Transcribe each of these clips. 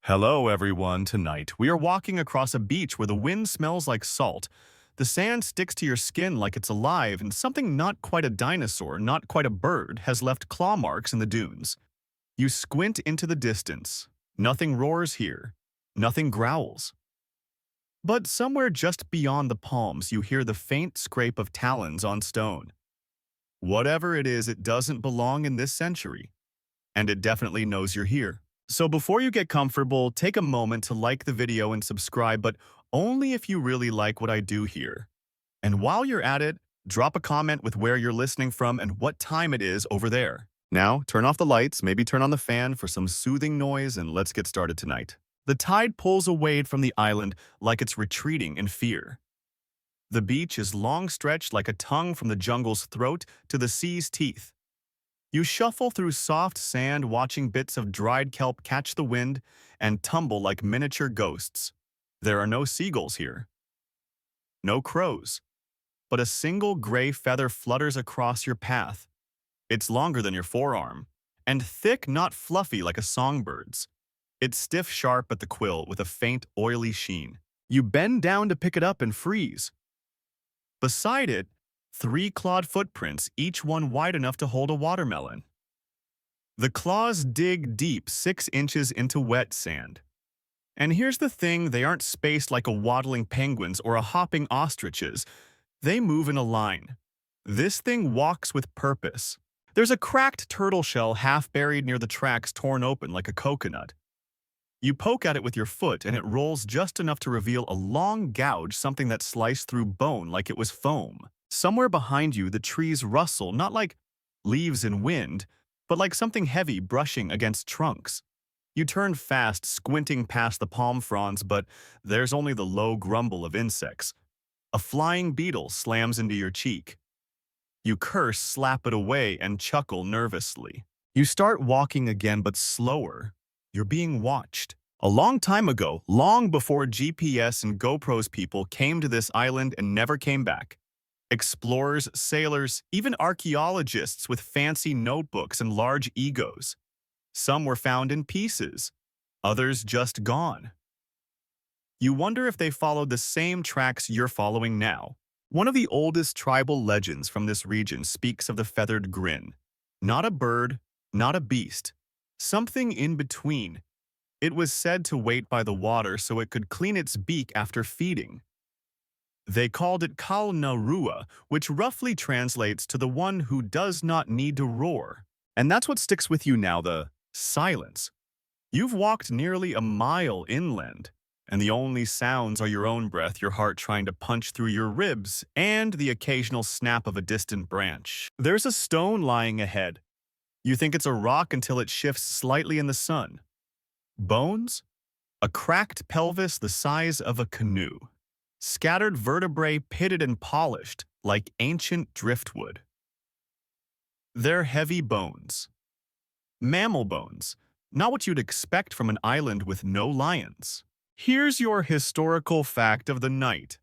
Hello, everyone. Tonight, we are walking across a beach where the wind smells like salt. The sand sticks to your skin like it's alive, and something not quite a dinosaur, not quite a bird, has left claw marks in the dunes. You squint into the distance. Nothing roars here. Nothing growls. But somewhere just beyond the palms, you hear the faint scrape of talons on stone. Whatever it is, it doesn't belong in this century. And it definitely knows you're here. So before you get comfortable, take a moment to like the video and subscribe, but only if you really like what I do here. And while you're at it, drop a comment with where you're listening from and what time it is over there. Now, turn off the lights, maybe turn on the fan for some soothing noise, and let's get started tonight. The tide pulls away from the island like it's retreating in fear. The beach is long stretched like a tongue from the jungle's throat to the sea's teeth. You shuffle through soft sand, watching bits of dried kelp catch the wind and tumble like miniature ghosts. There are no seagulls here. No crows. But a single gray feather flutters across your path. It's longer than your forearm, and thick, not fluffy like a songbird's. It's stiff sharp at the quill with a faint, oily sheen. You bend down to pick it up and freeze. Beside it, 3 clawed footprints, each one wide enough to hold a watermelon. The claws dig deep 6 inches into wet sand. And here's the thing, they aren't spaced like a waddling penguin's or a hopping ostrich's. They move in a line. This thing walks with purpose. There's a cracked turtle shell half buried near the tracks, torn open like a coconut. You poke at it with your foot and it rolls just enough to reveal a long gouge, something that sliced through bone like it was foam. Somewhere behind you, the trees rustle, not like leaves in wind, but like something heavy brushing against trunks. You turn fast, squinting past the palm fronds, but there's only the low grumble of insects. A flying beetle slams into your cheek. You curse, slap it away, and chuckle nervously. You start walking again, but slower. You're being watched. A long time ago, long before GPS and GoPros, people came to this island and never came back. Explorers, sailors, even archaeologists with fancy notebooks and large egos. Some were found in pieces, others just gone. You wonder if they followed the same tracks you're following now. One of the oldest tribal legends from this region speaks of the feathered grin. Not a bird, not a beast, something in between. It was said to wait by the water so it could clean its beak after feeding. They called it Kalnarua, which roughly translates to the one who does not need to roar. And that's what sticks with you now, the silence. You've walked nearly a mile inland, and the only sounds are your own breath, your heart trying to punch through your ribs, and the occasional snap of a distant branch. There's a stone lying ahead. You think it's a rock until it shifts slightly in the sun. Bones? A cracked pelvis the size of a canoe. Scattered vertebrae pitted and polished like ancient driftwood. They're heavy bones. Mammal bones, not what you'd expect from an island with no lions. Here's your historical fact of the night.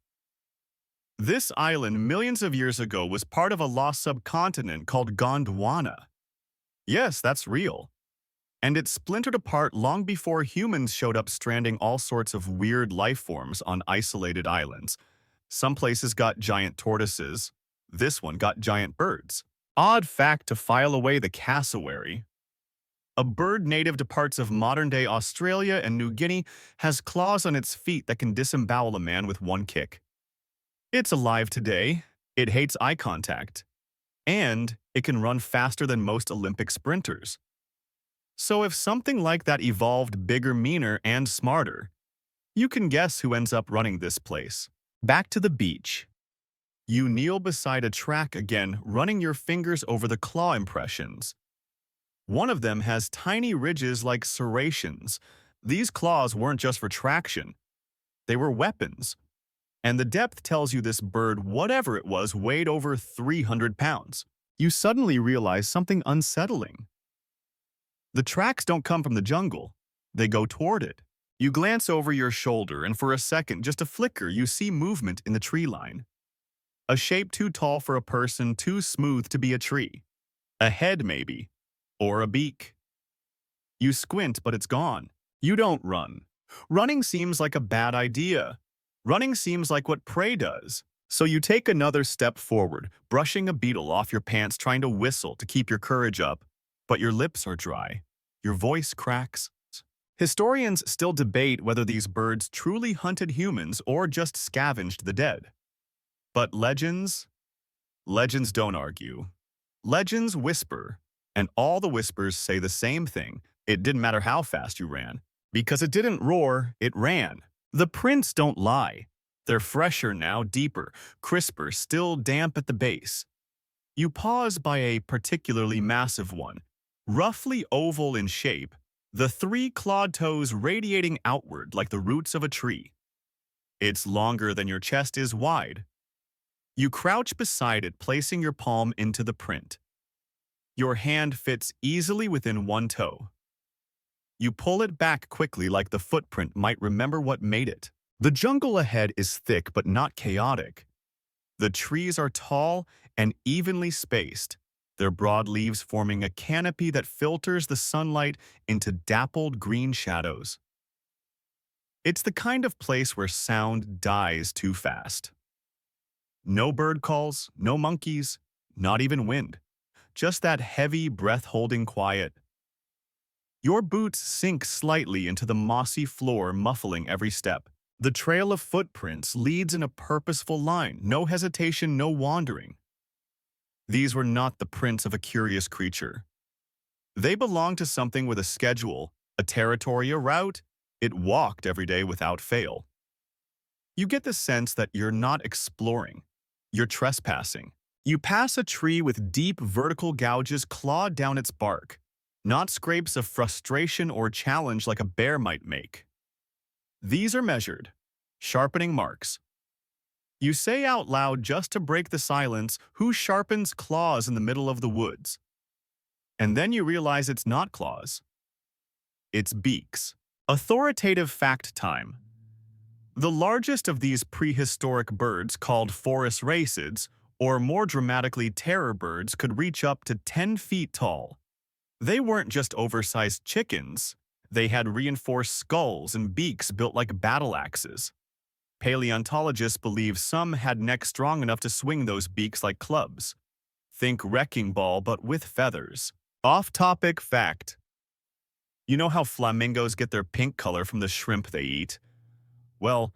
This island millions of years ago was part of a lost subcontinent called Gondwana. Yes, that's real. And it splintered apart long before humans showed up, stranding all sorts of weird life forms on isolated islands. Some places got giant tortoises. This one got giant birds. Odd fact to file away the cassowary. A bird native to parts of modern-day Australia and New Guinea has claws on its feet that can disembowel a man with one kick. It's alive today. It hates eye contact. And it can run faster than most Olympic sprinters. So if something like that evolved bigger, meaner, and smarter, you can guess who ends up running this place. Back to the beach. You kneel beside a track again, running your fingers over the claw impressions. One of them has tiny ridges like serrations. These claws weren't just for traction. They were weapons. And the depth tells you this bird, whatever it was, weighed over 300 pounds. You suddenly realize something unsettling. The tracks don't come from the jungle. They go toward it. You glance over your shoulder, and for a second, just a flicker, you see movement in the tree line. A shape too tall for a person, too smooth to be a tree. A head, maybe. Or a beak. You squint, but it's gone. You don't run. Running seems like a bad idea. Running seems like what prey does. So you take another step forward, brushing a beetle off your pants, trying to whistle to keep your courage up. But your lips are dry. Your voice cracks. Historians still debate whether these birds truly hunted humans or just scavenged the dead. But legends don't argue. Legends whisper, and all the whispers say the same thing. It didn't matter how fast you ran. Because it didn't roar, it ran. The prints don't lie. They're fresher now, deeper, crisper, still damp at the base. You pause by a particularly massive one, roughly oval in shape, the three clawed toes radiating outward like the roots of a tree. It's longer than your chest is wide. You crouch beside it, placing your palm into the print. Your hand fits easily within one toe. You pull it back quickly like the footprint might remember what made it. The jungle ahead is thick but not chaotic. The trees are tall and evenly spaced, their broad leaves forming a canopy that filters the sunlight into dappled green shadows. It's the kind of place where sound dies too fast. No bird calls, no monkeys, not even wind. Just that heavy, breath-holding quiet. Your boots sink slightly into the mossy floor, muffling every step. The trail of footprints leads in a purposeful line, no hesitation, no wandering. These were not the prints of a curious creature. They belonged to something with a schedule, a territory, a route. It walked every day without fail. You get the sense that you're not exploring. You're trespassing. You pass a tree with deep vertical gouges clawed down its bark, not scrapes of frustration or challenge like a bear might make. These are measured, sharpening marks. You say out loud just to break the silence, "Who sharpens claws in the middle of the woods?" And then you realize it's not claws. It's beaks. Authoritative fact time. The largest of these prehistoric birds, called forest racids, or more dramatically terror birds, could reach up to 10 feet tall. They weren't just oversized chickens. They had reinforced skulls and beaks built like battle axes. Paleontologists believe some had necks strong enough to swing those beaks like clubs. Think wrecking ball, but with feathers. Off-topic fact. You know how flamingos get their pink color from the shrimp they eat? Well,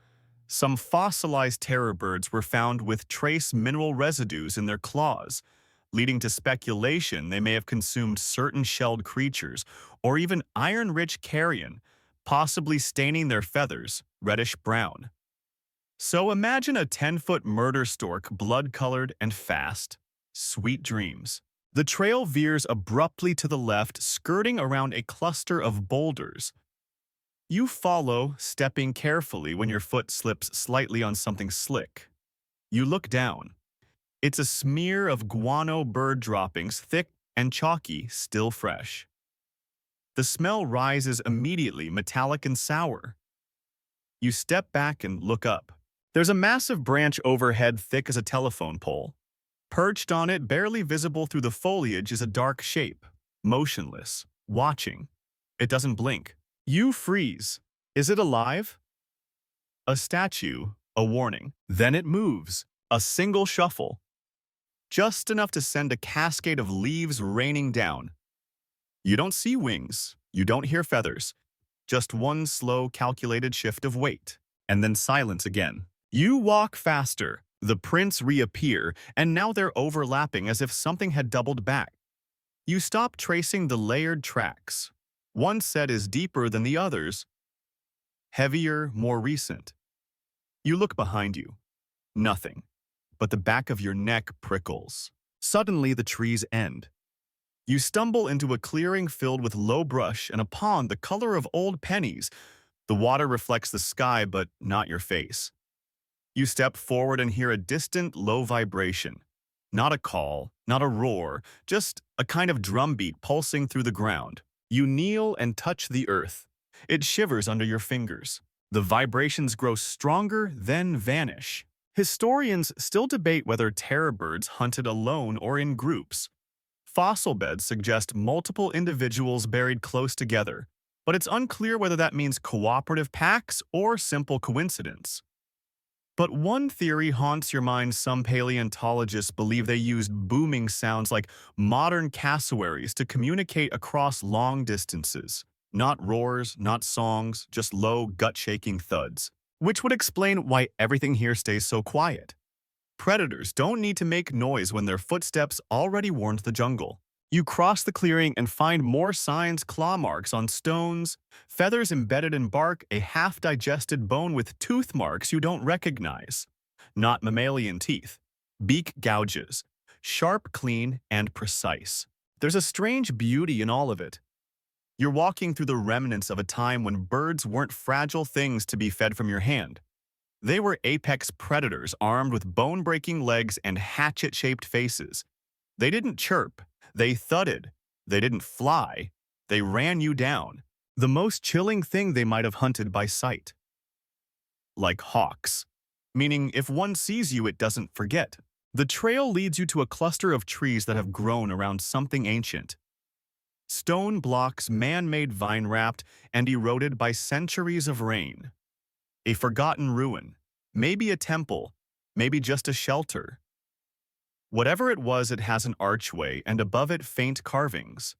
some fossilized terror birds were found with trace mineral residues in their claws, leading to speculation they may have consumed certain shelled creatures, or even iron-rich carrion, possibly staining their feathers reddish-brown. So imagine a 10-foot murder stork, blood-colored and fast. Sweet dreams. The trail veers abruptly to the left, skirting around a cluster of boulders. You follow, stepping carefully when your foot slips slightly on something slick. You look down. It's a smear of guano bird droppings, thick and chalky, still fresh. The smell rises immediately, metallic and sour. You step back and look up. There's a massive branch overhead, thick as a telephone pole. Perched on it, barely visible through the foliage, is a dark shape, motionless, watching. It doesn't blink. You freeze. Is it alive? A statue, a warning. Then it moves, a single shuffle. Just enough to send a cascade of leaves raining down. You don't see wings, you don't hear feathers, just one slow, calculated shift of weight, and then silence again. You walk faster, the prints reappear, and now they're overlapping as if something had doubled back. You stop tracing the layered tracks. One set is deeper than the others, heavier, more recent. You look behind you. Nothing. But the back of your neck prickles. Suddenly, the trees end. You stumble into a clearing filled with low brush and a pond the color of old pennies. The water reflects the sky, but not your face. You step forward and hear a distant, low vibration. Not a call, not a roar, just a kind of drumbeat pulsing through the ground. You kneel and touch the earth. It shivers under your fingers. The vibrations grow stronger, then vanish. Historians still debate whether terror birds hunted alone or in groups. Fossil beds suggest multiple individuals buried close together, but it's unclear whether that means cooperative packs or simple coincidence. But one theory haunts your mind. Some paleontologists believe they used booming sounds like modern cassowaries to communicate across long distances. Not roars, not songs, just low, gut-shaking thuds. Which would explain why everything here stays so quiet. Predators don't need to make noise when their footsteps already warned the jungle. You cross the clearing and find more signs: claw marks on stones, feathers embedded in bark, a half-digested bone with tooth marks you don't recognize. Not mammalian teeth. Beak gouges. Sharp, clean, and precise. There's a strange beauty in all of it. You're walking through the remnants of a time when birds weren't fragile things to be fed from your hand. They were apex predators armed with bone-breaking legs and hatchet-shaped faces. They didn't chirp. They thudded. They didn't fly. They ran you down. The most chilling thing, they might have hunted by sight. Like hawks. Meaning, if one sees you, it doesn't forget. The trail leads you to a cluster of trees that have grown around something ancient. Stone blocks, man-made vine-wrapped, and eroded by centuries of rain. A forgotten ruin. Maybe a temple. Maybe just a shelter. Whatever it was, it has an archway, and above it faint carvings.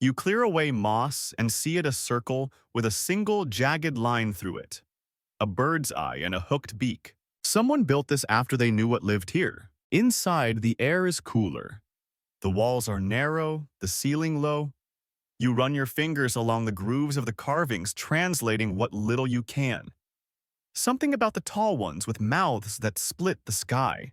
You clear away moss and see it a circle with a single jagged line through it. A bird's eye and a hooked beak. Someone built this after they knew what lived here. Inside, the air is cooler. The walls are narrow, the ceiling low. You run your fingers along the grooves of the carvings, translating what little you can. Something about the tall ones with mouths that split the sky.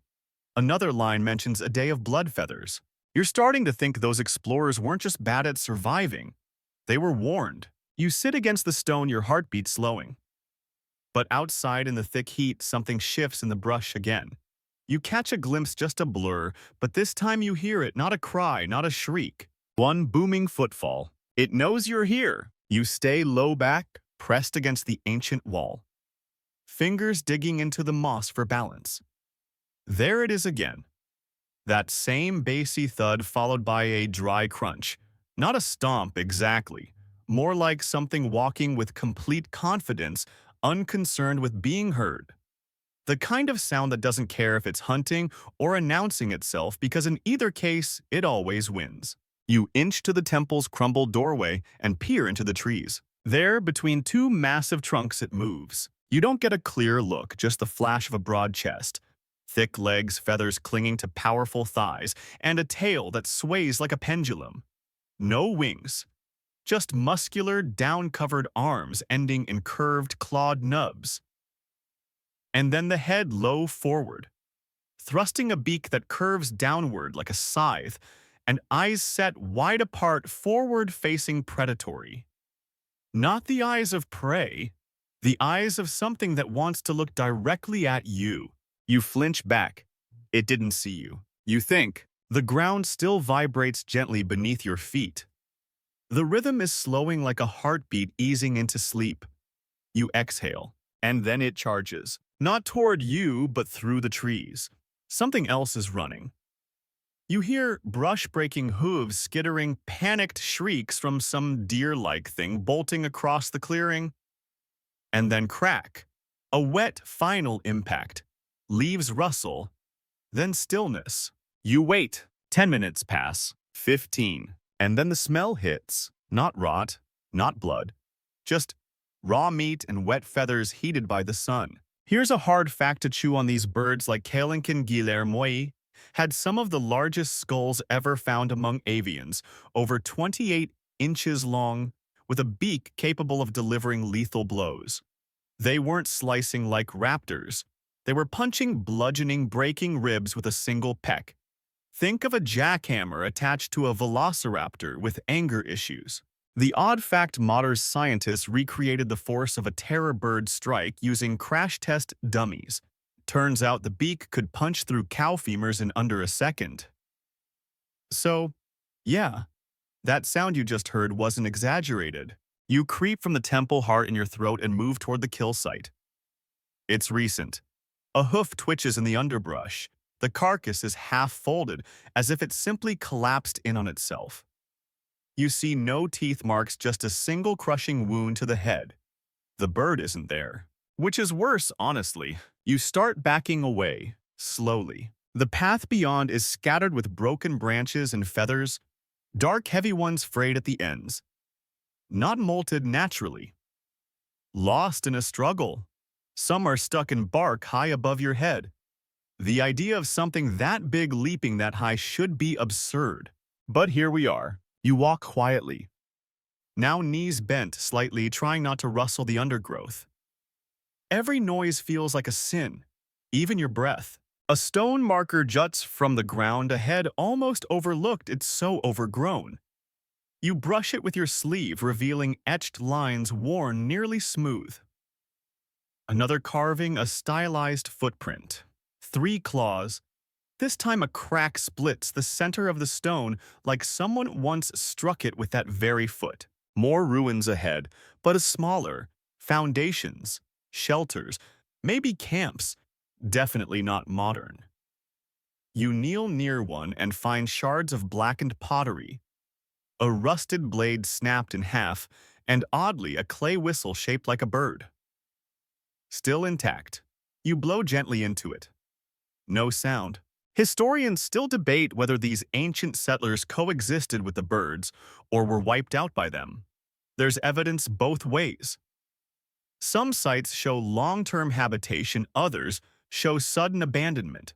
Another line mentions a day of blood feathers. You're starting to think those explorers weren't just bad at surviving. They were warned. You sit against the stone, your heartbeat slowing. But outside in the thick heat, something shifts in the brush again. You catch a glimpse, just a blur, but this time you hear it, not a cry, not a shriek. One booming footfall. It knows you're here. You stay low back, pressed against the ancient wall. Fingers digging into the moss for balance. There it is again. That same bassy thud followed by a dry crunch. Not a stomp exactly. More like something walking with complete confidence, unconcerned with being heard. The kind of sound that doesn't care if it's hunting or announcing itself, because in either case, it always wins. You inch to the temple's crumbled doorway and peer into the trees. There, between two massive trunks, it moves. You don't get a clear look, just the flash of a broad chest. Thick legs, feathers clinging to powerful thighs, and a tail that sways like a pendulum. No wings. Just muscular, down-covered arms ending in curved, clawed nubs. And then the head low forward, thrusting a beak that curves downward like a scythe, and eyes set wide apart, forward-facing, predatory. Not the eyes of prey, the eyes of something that wants to look directly at you. You flinch back. It didn't see you. You think. The ground still vibrates gently beneath your feet. The rhythm is slowing like a heartbeat easing into sleep. You exhale, and then it charges. Not toward you, but through the trees. Something else is running. You hear brush-breaking hooves, skittering, panicked shrieks from some deer-like thing bolting across the clearing. And then crack. A wet, final impact. Leaves rustle. Then stillness. You wait. 10 minutes pass. 15. And then the smell hits. Not rot, not blood. Just raw meat and wet feathers heated by the sun. Here's a hard fact to chew on: these birds, like Kalenkin guillermoi, had some of the largest skulls ever found among avians, over 28 inches long, with a beak capable of delivering lethal blows. They weren't slicing like raptors. They were punching, bludgeoning, breaking ribs with a single peck. Think of a jackhammer attached to a velociraptor with anger issues. The odd fact: modern scientists recreated the force of a terror bird strike using crash test dummies. Turns out the beak could punch through cow femurs in under a second. So, yeah, that sound you just heard wasn't exaggerated. You creep from the temple, heart in your throat, and move toward the kill site. It's recent. A hoof twitches in the underbrush. The carcass is half folded, as if it simply collapsed in on itself. You see no teeth marks, just a single crushing wound to the head. The bird isn't there. Which is worse, honestly. You start backing away, slowly. The path beyond is scattered with broken branches and feathers, dark heavy ones frayed at the ends. Not molted naturally. Lost in a struggle. Some are stuck in bark high above your head. The idea of something that big leaping that high should be absurd. But here we are. You walk quietly. Now knees bent slightly, trying not to rustle the undergrowth. Every noise feels like a sin, even your breath. A stone marker juts from the ground ahead, almost overlooked, it's so overgrown. You brush it with your sleeve, revealing etched lines worn nearly smooth. Another carving, a stylized footprint. 3 claws. This time a crack splits the center of the stone like someone once struck it with that very foot. More ruins ahead, but a smaller. Foundations, shelters, maybe camps. Definitely not modern. You kneel near one and find shards of blackened pottery. A rusted blade snapped in half, and oddly a clay whistle shaped like a bird. Still intact. You blow gently into it. No sound. Historians still debate whether these ancient settlers coexisted with the birds or were wiped out by them. There's evidence both ways. Some sites show long-term habitation, others show sudden abandonment.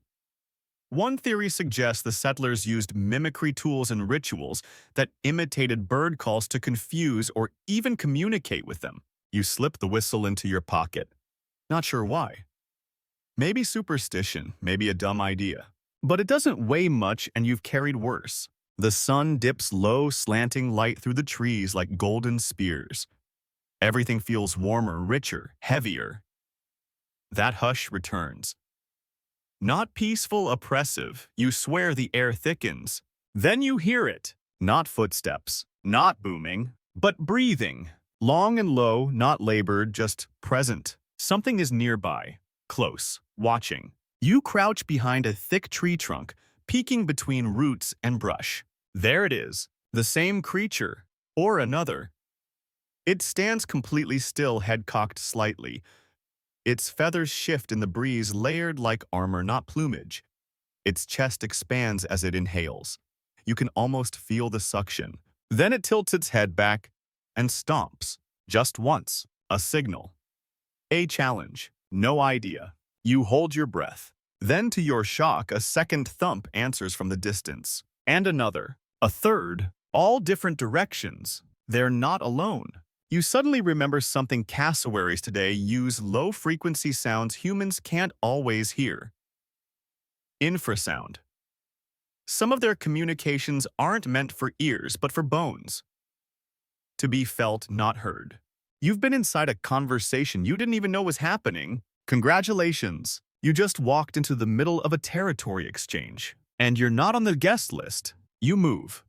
One theory suggests the settlers used mimicry tools and rituals that imitated bird calls to confuse or even communicate with them. You slip the whistle into your pocket. Not sure why. Maybe superstition, maybe a dumb idea. But it doesn't weigh much and you've carried worse. The sun dips low, slanting light through the trees like golden spears. Everything feels warmer, richer, heavier. That hush returns. Not peaceful, oppressive. You swear the air thickens. Then you hear it. Not footsteps, not booming, but breathing. Long and low, not labored, just present. Something is nearby, close, watching. You crouch behind a thick tree trunk, peeking between roots and brush. There it is, the same creature, or another. It stands completely still, head cocked slightly. Its feathers shift in the breeze, layered like armor, not plumage. Its chest expands as it inhales. You can almost feel the suction. Then it tilts its head back and stomps. Just once. A signal. A challenge. No idea. You hold your breath. Then, to your shock, a second thump answers from the distance. And another. A third. All different directions. They're not alone. You suddenly remember something. Cassowaries today use low-frequency sounds humans can't always hear. Infrasound. Some of their communications aren't meant for ears, but for bones. To be felt, not heard. You've been inside a conversation you didn't even know was happening. Congratulations. You just walked into the middle of a territory exchange. And you're not on the guest list. You move.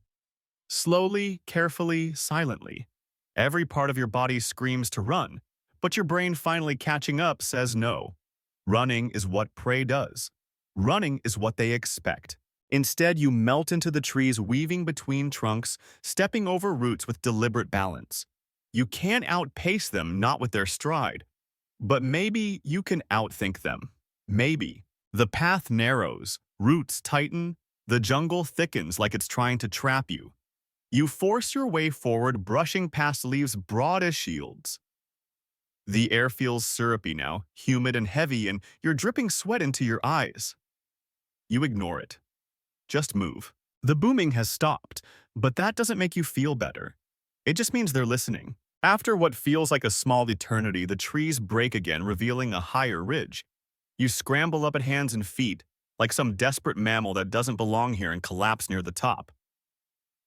Slowly, carefully, silently. Every part of your body screams to run, but your brain, finally catching up, says no. Running is what prey does. Running is what they expect. Instead, you melt into the trees, weaving between trunks, stepping over roots with deliberate balance. You can't outpace them, not with their stride. But maybe you can outthink them. Maybe. The path narrows, roots tighten, the jungle thickens like it's trying to trap you. You force your way forward, brushing past leaves broad as shields. The air feels syrupy now, humid and heavy, and you're dripping sweat into your eyes. You ignore it. Just move. The booming has stopped, but that doesn't make you feel better. It just means they're listening. After what feels like a small eternity, the trees break again, revealing a higher ridge. You scramble up at hands and feet, like some desperate mammal that doesn't belong here, and collapse near the top.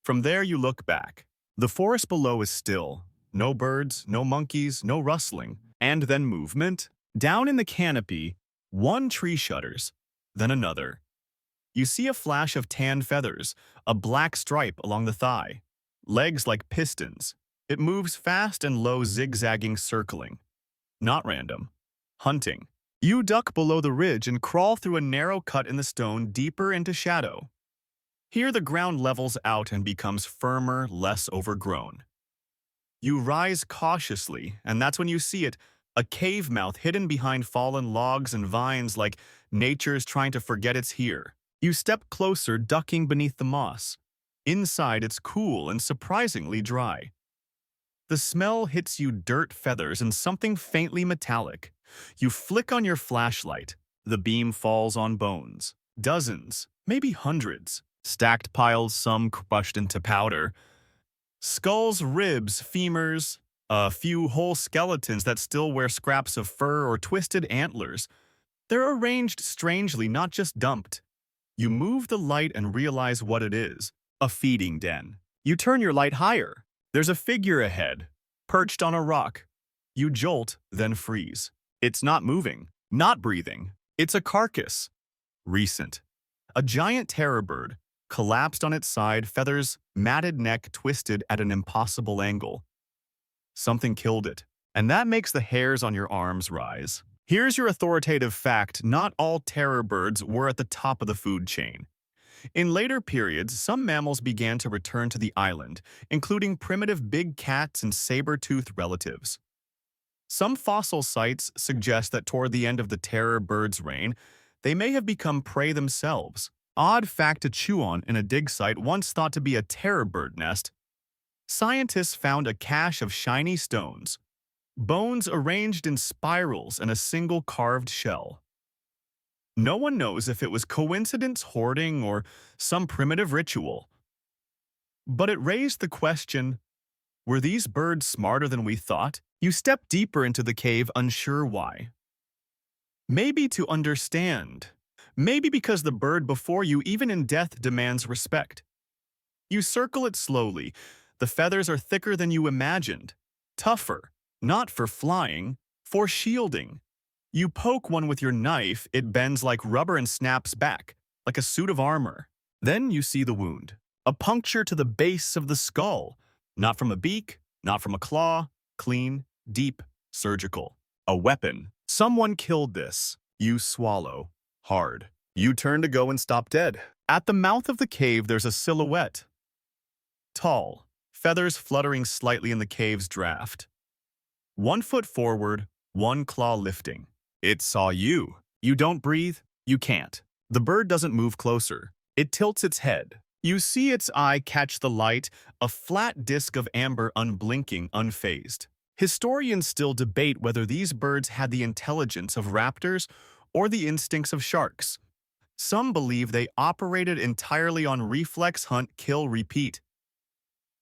From there, you look back. The forest below is still. No birds, no monkeys, no rustling. And then movement. Down in the canopy, one tree shudders, then another. You see a flash of tan feathers, a black stripe along the thigh. Legs like pistons. It moves fast and low, zigzagging, circling. Not random. Hunting. You duck below the ridge and crawl through a narrow cut in the stone, deeper into shadow. Here the ground levels out and becomes firmer, less overgrown. You rise cautiously, and that's when you see it, a cave mouth hidden behind fallen logs and vines like nature's trying to forget it's here. You step closer, ducking beneath the moss. Inside, it's cool and surprisingly dry. The smell hits you dirt, feathers, and something faintly metallic. You flick on your flashlight. The beam falls on bones. Dozens, maybe hundreds. Stacked piles, some crushed into powder. Skulls, ribs, femurs, a few whole skeletons that still wear scraps of fur or twisted antlers. They're arranged strangely, not just dumped. You move the light and realize what it is. A feeding den. You turn your light higher. There's a figure ahead, perched on a rock. You jolt, then freeze. It's not moving, not breathing. It's a carcass. Recent. A giant terror bird, collapsed on its side, feathers, matted neck twisted at an impossible angle. Something killed it, and that makes the hairs on your arms rise. Here's your authoritative fact: not all terror birds were at the top of the food chain. In later periods, some mammals began to return to the island, including primitive big cats and saber-toothed relatives. Some fossil sites suggest that toward the end of the terror bird's reign, they may have become prey themselves. Odd fact to chew on in a dig site once thought to be a terror bird nest. Scientists found a cache of shiny stones, bones arranged in spirals and a single carved shell. No one knows if it was coincidence, hoarding, or some primitive ritual. But it raised the question, were these birds smarter than we thought? You step deeper into the cave, unsure why. Maybe to understand. Maybe because the bird before you, even in death, demands respect. You circle it slowly. The feathers are thicker than you imagined. Tougher, not for flying, for shielding. You poke one with your knife, it bends like rubber and snaps back, like a suit of armor. Then you see the wound. A puncture to the base of the skull. Not from a beak, not from a claw. Clean, deep, surgical. A weapon. Someone killed this. You swallow. Hard. You turn to go and stop dead. At the mouth of the cave, there's a silhouette. Tall, feathers fluttering slightly in the cave's draft. 1 foot forward, one claw lifting. It saw you. You don't breathe, you can't. The bird doesn't move closer. It tilts its head. You see its eye catch the light, a flat disk of amber unblinking, unfazed. Historians still debate whether these birds had the intelligence of raptors or the instincts of sharks. Some believe they operated entirely on reflex, hunt, kill, repeat.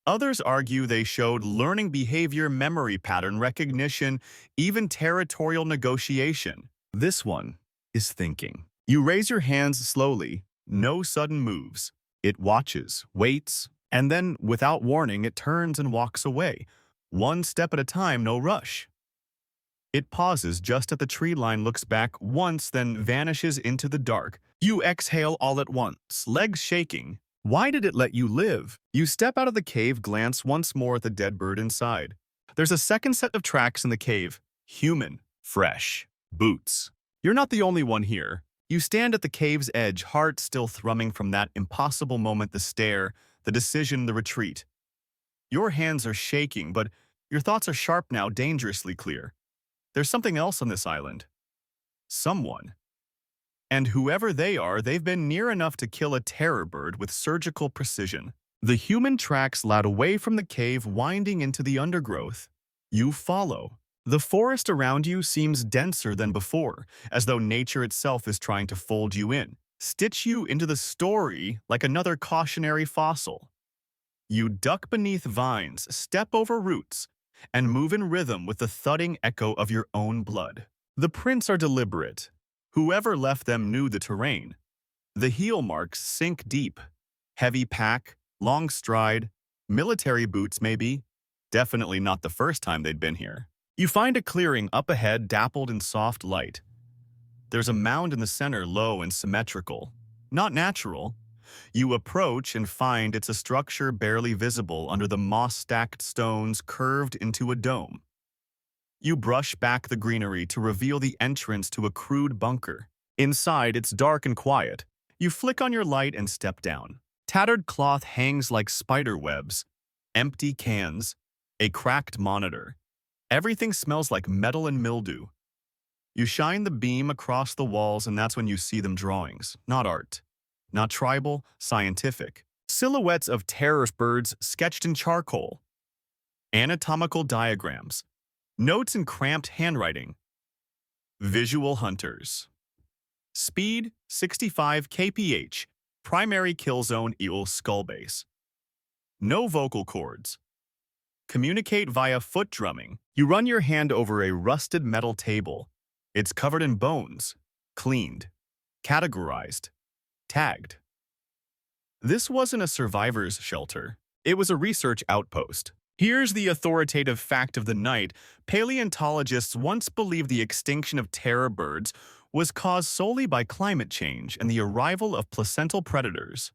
Others argue they showed learning behavior, memory pattern recognition, even territorial negotiation. This one is thinking. You raise your hands slowly, no sudden moves. It watches, waits, and then, without warning, it turns and walks away. 1 step at a time, no rush. It pauses just at the tree line, looks back once, then vanishes into the dark. You exhale all at once, legs shaking. Why did it let you live? You step out of the cave, glance once more at the dead bird inside. There's a second set of tracks in the cave. Human, fresh, boots. You're not the only one here. You stand at the cave's edge, heart still thrumming from that impossible moment, the stare, the decision, the retreat. Your hands are shaking, but your thoughts are sharp now, dangerously clear. There's something else on this island. Someone. And whoever they are, they've been near enough to kill a terror bird with surgical precision. The human tracks led away from the cave, winding into the undergrowth. You follow. The forest around you seems denser than before, as though nature itself is trying to fold you in, stitch you into the story like another cautionary fossil. You duck beneath vines, step over roots, and move in rhythm with the thudding echo of your own blood. The prints are deliberate. Whoever left them knew the terrain. The heel marks sink deep. Heavy pack, long stride, military boots maybe. Definitely not the first time they'd been here. You find a clearing up ahead, dappled in soft light. There's a mound in the center, low and symmetrical. Not natural. You approach and find it's a structure barely visible under the moss-stacked stones curved into a dome. You brush back the greenery to reveal the entrance to a crude bunker. Inside, it's dark and quiet. You flick on your light and step down. Tattered cloth hangs like spider webs, empty cans, a cracked monitor. Everything smells like metal and mildew. You shine the beam across the walls and that's when you see them drawings, not art. Not tribal, scientific. Silhouettes of terror birds sketched in charcoal. Anatomical diagrams. Notes in cramped handwriting. Visual hunters. Speed 65 kph. Primary kill zone eel skull base. No vocal cords. Communicate via foot drumming. You run your hand over a rusted metal table. It's covered in bones, cleaned, categorized, tagged. This wasn't a survivor's shelter. It was a research outpost. Here's the authoritative fact of the night. Paleontologists once believed the extinction of terror birds was caused solely by climate change and the arrival of placental predators.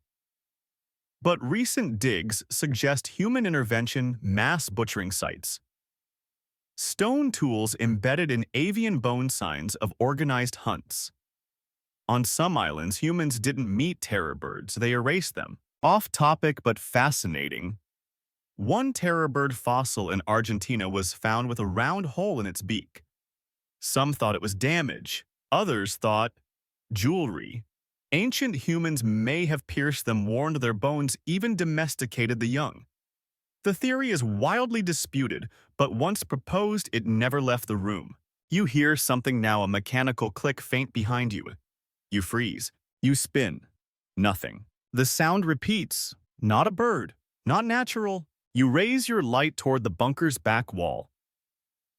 But recent digs suggest human intervention mass butchering sites. Stone tools embedded in avian bone signs of organized hunts. On some islands, humans didn't meet terror birds, they erased them. Off-topic but fascinating. One terror bird fossil in Argentina was found with a round hole in its beak. Some thought it was damage. Others thought jewelry. Ancient humans may have pierced them, warmed their bones, even domesticated the young. The theory is wildly disputed, but once proposed, it never left the room. You hear something now, a mechanical click faint behind you. You freeze. You spin. Nothing. The sound repeats. Not a bird. Not natural. You raise your light toward the bunker's back wall.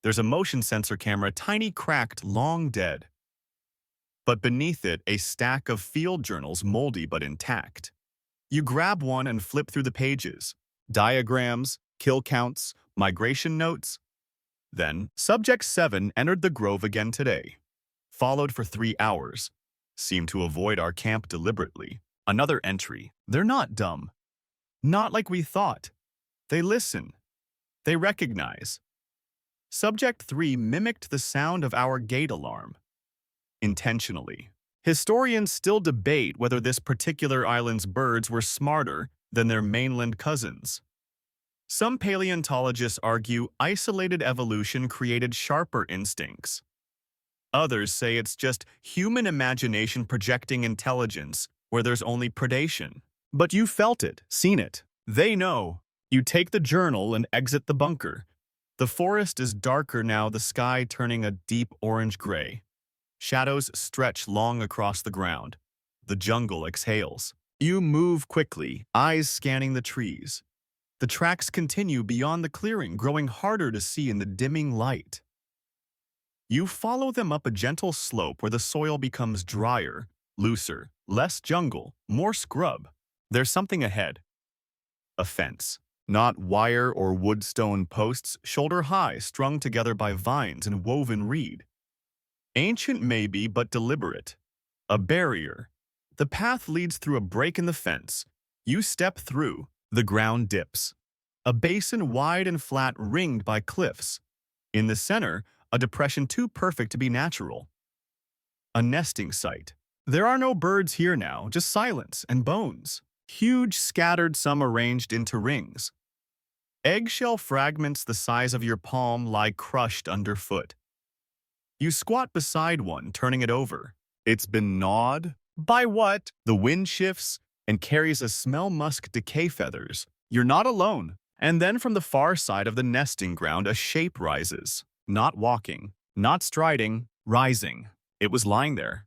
There's a motion sensor camera, tiny, cracked, long dead. But beneath it, a stack of field journals, moldy but intact. You grab one and flip through the pages. Diagrams, kill counts, migration notes. Then, Subject 7 entered the grove again today. Followed for 3 hours. Seemed to avoid our camp deliberately. Another entry. They're not dumb. Not like we thought. They listen. They recognize. Subject 3 mimicked the sound of our gate alarm. Intentionally. Historians still debate whether this particular island's birds were smarter than their mainland cousins. Some paleontologists argue isolated evolution created sharper instincts. Others say it's just human imagination projecting intelligence where there's only predation. But you felt it, seen it. They know. You take the journal and exit the bunker. The forest is darker now, the sky turning a deep orange-gray. Shadows stretch long across the ground. The jungle exhales. You move quickly, eyes scanning the trees. The tracks continue beyond the clearing, growing harder to see in the dimming light. You follow them up a gentle slope where the soil becomes drier, looser, less jungle, more scrub. There's something ahead. A fence. Not wire or wood stone posts, shoulder high, strung together by vines and woven reed. Ancient maybe, but deliberate. A barrier. The path leads through a break in the fence. You step through. The ground dips. A basin wide and flat ringed by cliffs. In the center, a depression too perfect to be natural. A nesting site. There are no birds here now, just silence and bones. Huge, scattered, some arranged into rings. Eggshell fragments the size of your palm lie crushed underfoot. You squat beside one, turning it over. It's been gnawed. By what? The wind shifts and carries a smell musk decay feathers. You're not alone. And then from the far side of the nesting ground, a shape rises. Not walking, not striding, rising. It was lying there.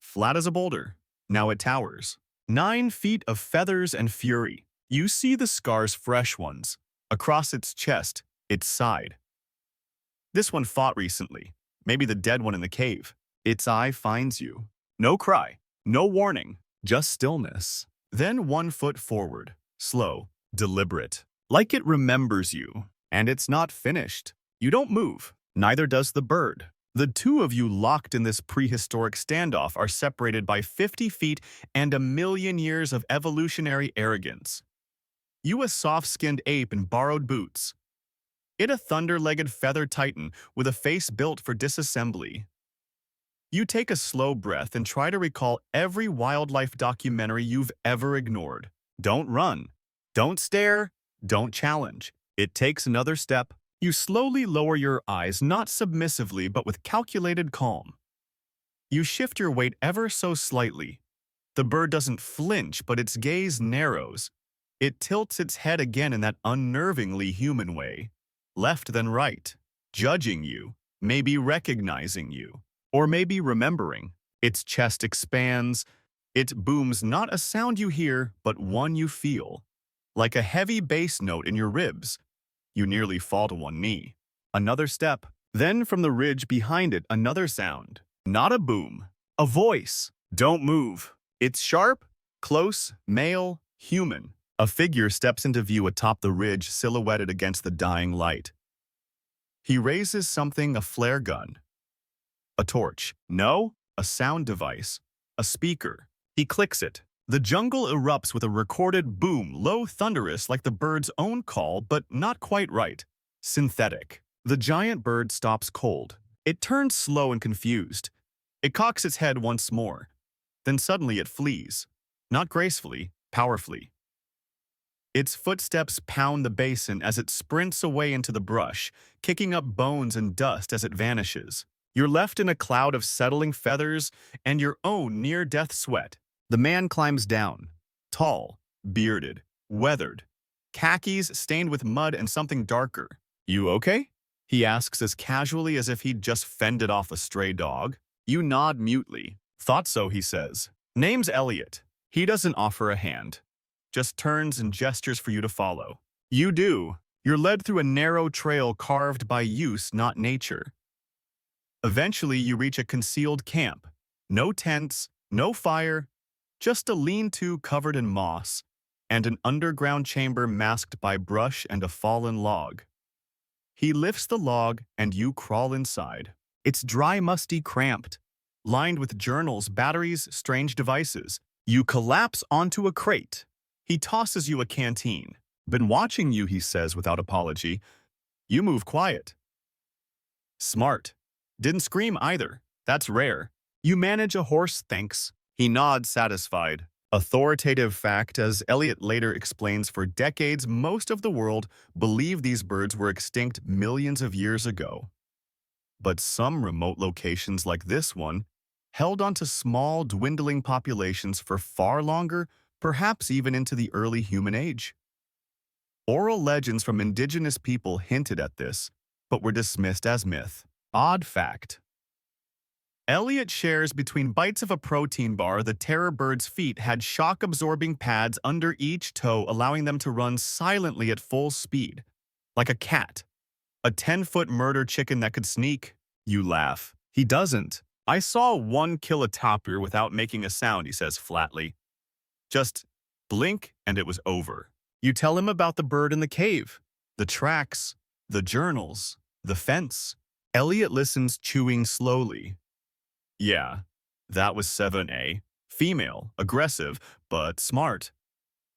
Flat as a boulder. Now it towers. 9 feet of feathers and fury. You see the scars, fresh ones. Across its chest, its side. This one fought recently. Maybe the dead one in the cave. Its eye finds you. No cry, no warning, just stillness. Then 1 foot forward, slow, deliberate. Like it remembers you. And it's not finished. You don't move. Neither does the bird. The two of you locked in this prehistoric standoff are separated by 50 feet and 1,000,000 years of evolutionary arrogance. You a soft-skinned ape in borrowed boots. It a thunder-legged feather titan with a face built for disassembly. You take a slow breath and try to recall every wildlife documentary you've ever ignored. Don't run. Don't stare. Don't challenge. It takes another step. You slowly lower your eyes, not submissively, but with calculated calm. You shift your weight ever so slightly. The bird doesn't flinch, but its gaze narrows. It tilts its head again in that unnervingly human way. Left then right, judging you, maybe recognizing you, or maybe remembering. Its chest expands. It booms not a sound you hear, but one you feel. Like a heavy bass note in your ribs. You nearly fall to one knee. Another step. Then from the ridge behind it, another sound. Not a boom. A voice. Don't move. It's sharp, close, male, human. A figure steps into view atop the ridge, silhouetted against the dying light. He raises something, a flare gun. A torch. No, a sound device. A speaker. He clicks it. The jungle erupts with a recorded boom, low, thunderous, like the bird's own call, but not quite right. Synthetic. The giant bird stops cold. It turns slow and confused. It cocks its head once more. Then suddenly it flees. Not gracefully, powerfully. Its footsteps pound the basin as it sprints away into the brush, kicking up bones and dust as it vanishes. You're left in a cloud of settling feathers and your own near-death sweat. The man climbs down. Tall, bearded, weathered. Khakis stained with mud and something darker. You okay? He asks as casually as if he'd just fended off a stray dog. You nod mutely. Thought so, he says. Name's Elliot. He doesn't offer a hand. Just turns and gestures for you to follow. You do. You're led through a narrow trail carved by use, not nature. Eventually, you reach a concealed camp. No tents, no fire, just a lean-to covered in moss, and an underground chamber masked by brush and a fallen log. He lifts the log, and you crawl inside. It's dry, musty, cramped, lined with journals, batteries, strange devices. You collapse onto a crate. He tosses you a canteen. Been watching you, he says without apology. You move quiet. Smart. Didn't scream either. That's rare. You manage a horse, thanks. He nods, satisfied. Authoritative fact, as Elliot later explains, for decades, most of the world believed these birds were extinct millions of years ago. But some remote locations like this one held onto small, dwindling populations for far longer, perhaps even into the early human age. Oral legends from indigenous people hinted at this, but were dismissed as myth. Odd fact. Elliot shares between bites of a protein bar, the terror bird's feet had shock-absorbing pads under each toe, allowing them to run silently at full speed. Like a cat. A 10-foot murder chicken that could sneak. You laugh. He doesn't. I saw one kill a tapir without making a sound, he says flatly. Just blink and it was over. You tell him about the bird in the cave, the tracks, the journals, the fence. Elliot listens, chewing slowly. Yeah, that was 7A. Female, aggressive, but smart.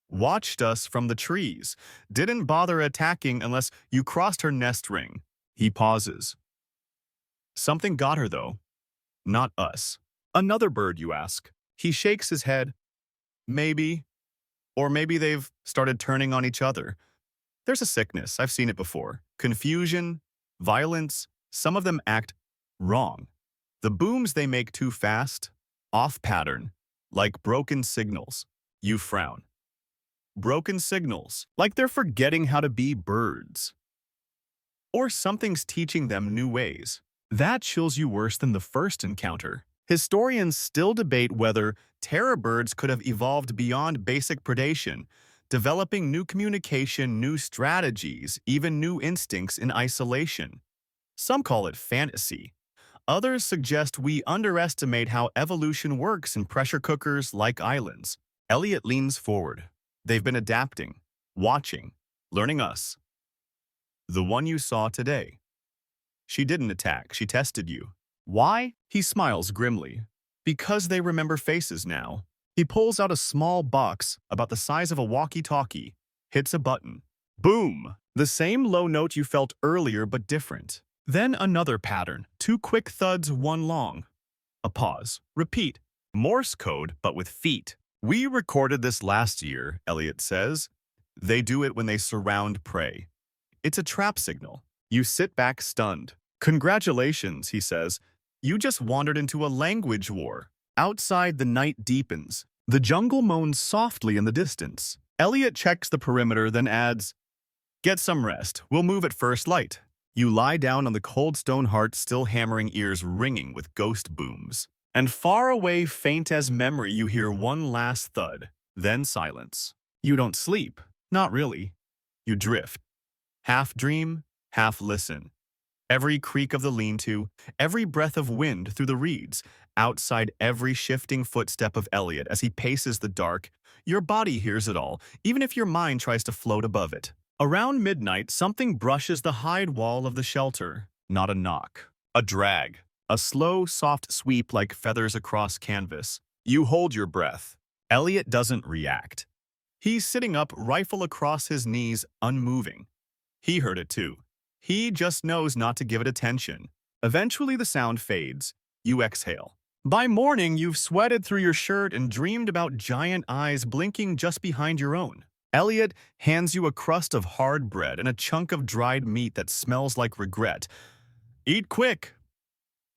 Watched us from the trees. Didn't bother attacking unless you crossed her nest ring. He pauses. Something got her, though. Not us. Another bird, you ask. He shakes his head. Maybe. Or maybe they've started turning on each other. There's a sickness. I've seen it before. Confusion, violence. Some of them act wrong. The booms they make too fast, off pattern, like broken signals. You frown. Broken signals, like they're forgetting how to be birds. Or something's teaching them new ways. That chills you worse than the first encounter. Historians still debate whether terror birds could have evolved beyond basic predation, developing new communication, new strategies, even new instincts in isolation. Some call it fantasy. Others suggest we underestimate how evolution works in pressure cookers like islands. Elliot leans forward. They've been adapting, watching, learning us. The one you saw today. She didn't attack, she tested you. Why? He smiles grimly. Because they remember faces now. He pulls out a small box about the size of a walkie-talkie, hits a button. Boom! The same low note you felt earlier, but different. Then another pattern, 2 quick thuds, 1 long. A pause. Repeat. Morse code, but with feet. We recorded this last year, Elliot says. They do it when they surround prey. It's a trap signal. You sit back stunned. Congratulations, he says. You just wandered into a language war. Outside, the night deepens. The jungle moans softly in the distance. Elliot checks the perimeter, then adds, "Get some rest. We'll move at first light." You lie down on the cold stone heart, still hammering, ears ringing with ghost booms. And far away, faint as memory, you hear one last thud, then silence. You don't sleep. Not really. You drift. Half dream, half listen. Every creak of the lean-to, every breath of wind through the reeds, outside every shifting footstep of Elliot as he paces the dark, your body hears it all, even if your mind tries to float above it. Around midnight, something brushes the hide wall of the shelter. Not a knock. A drag. A slow, soft sweep like feathers across canvas. You hold your breath. Elliot doesn't react. He's sitting up, rifle across his knees, unmoving. He heard it too. He just knows not to give it attention. Eventually the sound fades. You exhale. By morning, you've sweated through your shirt and dreamed about giant eyes blinking just behind your own. Elliot hands you a crust of hard bread and a chunk of dried meat that smells like regret. "Eat quick,"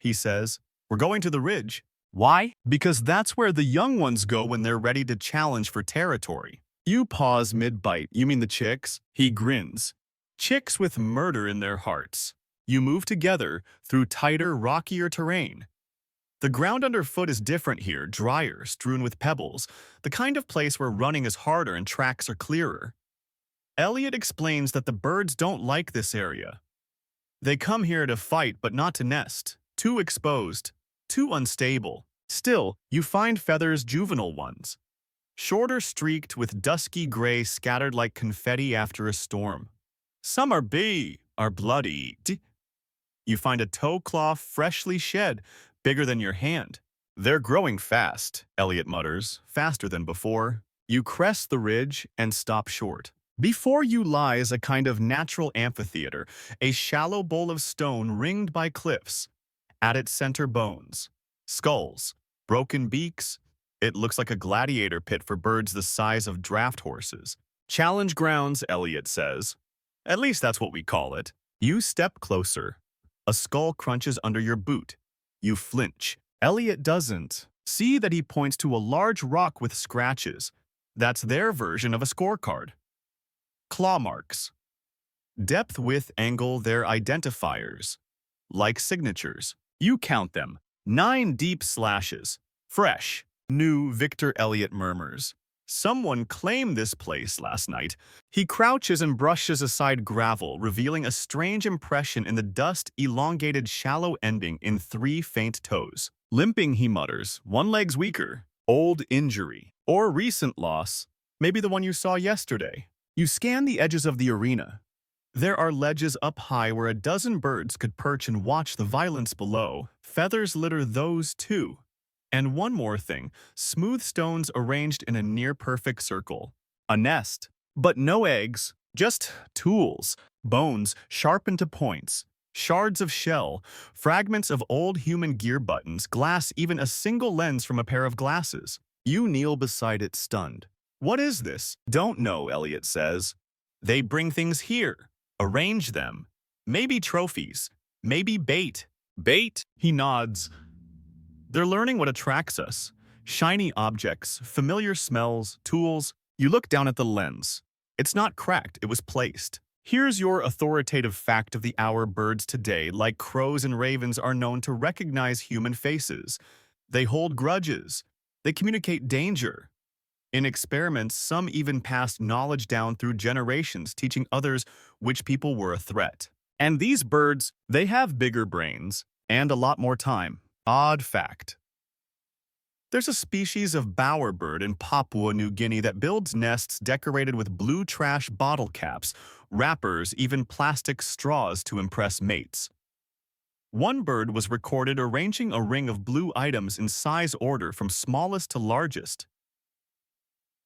he says. "We're going to the ridge." Why? Because that's where the young ones go when they're ready to challenge for territory. You pause mid-bite. "You mean the chicks?" He grins. Chicks with murder in their hearts. You move together through tighter, rockier terrain. The ground underfoot is different here, drier, strewn with pebbles, the kind of place where running is harder and tracks are clearer. Elliot explains that the birds don't like this area. They come here to fight but not to nest. Too exposed, too unstable. Still, you find feathers, juvenile ones. Shorter, streaked with dusky gray scattered like confetti after a storm. Some are bloody. You find a toe claw freshly shed, bigger than your hand. "They're growing fast," Elliot mutters, "faster than before." You crest the ridge and stop short. Before you lies a kind of natural amphitheater, a shallow bowl of stone ringed by cliffs. At its center, bones. Skulls. Broken beaks. It looks like a gladiator pit for birds the size of draft horses. "Challenge grounds," Elliot says. "At least that's what we call it." You step closer. A skull crunches under your boot. You flinch. Elliot doesn't. See that he points to a large rock with scratches. That's their version of a scorecard. Claw marks. Depth, width, angle, they're identifiers. Like signatures. You count them. 9 deep slashes. "Fresh." "New," Victor Elliot murmurs. "Someone claimed this place last night." He crouches and brushes aside gravel, revealing a strange impression in the dust, elongated shallow ending in 3 faint toes. "Limping," he mutters. "One leg's weaker." Old injury. Or recent loss. Maybe the one you saw yesterday. You scan the edges of the arena. There are ledges up high where a dozen birds could perch and watch the violence below. Feathers litter those too. And one more thing, smooth stones arranged in a near-perfect circle. A nest. But no eggs, just tools. Bones sharpened to points. Shards of shell, fragments of old human gear buttons, glass, even a single lens from a pair of glasses. You kneel beside it, stunned. "What is this?" "Don't know," Elliot says. "They bring things here. Arrange them. Maybe trophies. Maybe bait." "Bait?" He nods. "They're learning what attracts us. Shiny objects, familiar smells, tools." You look down at the lens. It's not cracked, it was placed. Here's your authoritative fact of the hour. Birds today, like crows and ravens, are known to recognize human faces. They hold grudges. They communicate danger. In experiments, some even passed knowledge down through generations, teaching others which people were a threat. And these birds, they have bigger brains and a lot more time. Odd fact. There's a species of bowerbird in Papua New Guinea that builds nests decorated with blue trash bottle caps, wrappers, even plastic straws to impress mates. One bird was recorded arranging a ring of blue items in size order from smallest to largest.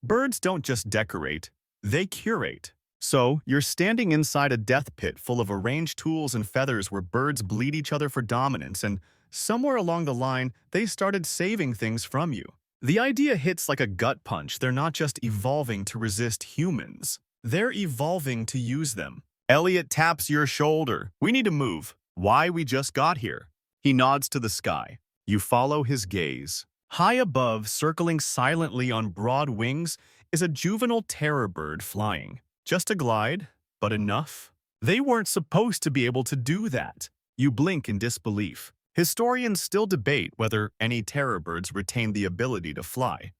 Birds don't just decorate, they curate. So, you're standing inside a death pit full of arranged tools and feathers where birds bleed each other for dominance, and Somewhere along the line, they started saving things from you. The idea hits like a gut punch. They're not just evolving to resist humans. They're evolving to use them. Elliot taps your shoulder. We need to move. Why? We just got here. He nods to the sky. You follow his gaze. High above, circling silently on broad wings, is a juvenile terror bird flying. Just a glide, but enough. They weren't supposed to be able to do that. You blink in disbelief. Historians still debate whether any terror birds retain the ability to fly.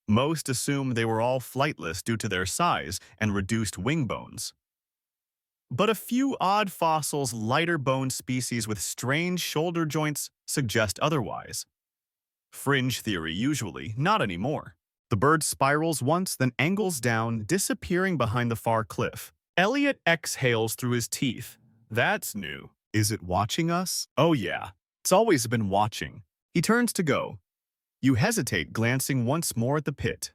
Most assume they were all flightless due to their size and reduced wing bones. But a few odd fossils, lighter bone species with strange shoulder joints suggest otherwise. Fringe theory usually, not anymore. The bird spirals once, then angles down, disappearing behind the far cliff. Elliot exhales through his teeth. That's new. Is it watching us? Oh yeah, it's always been watching. He turns to go. You hesitate, glancing once more at the pit.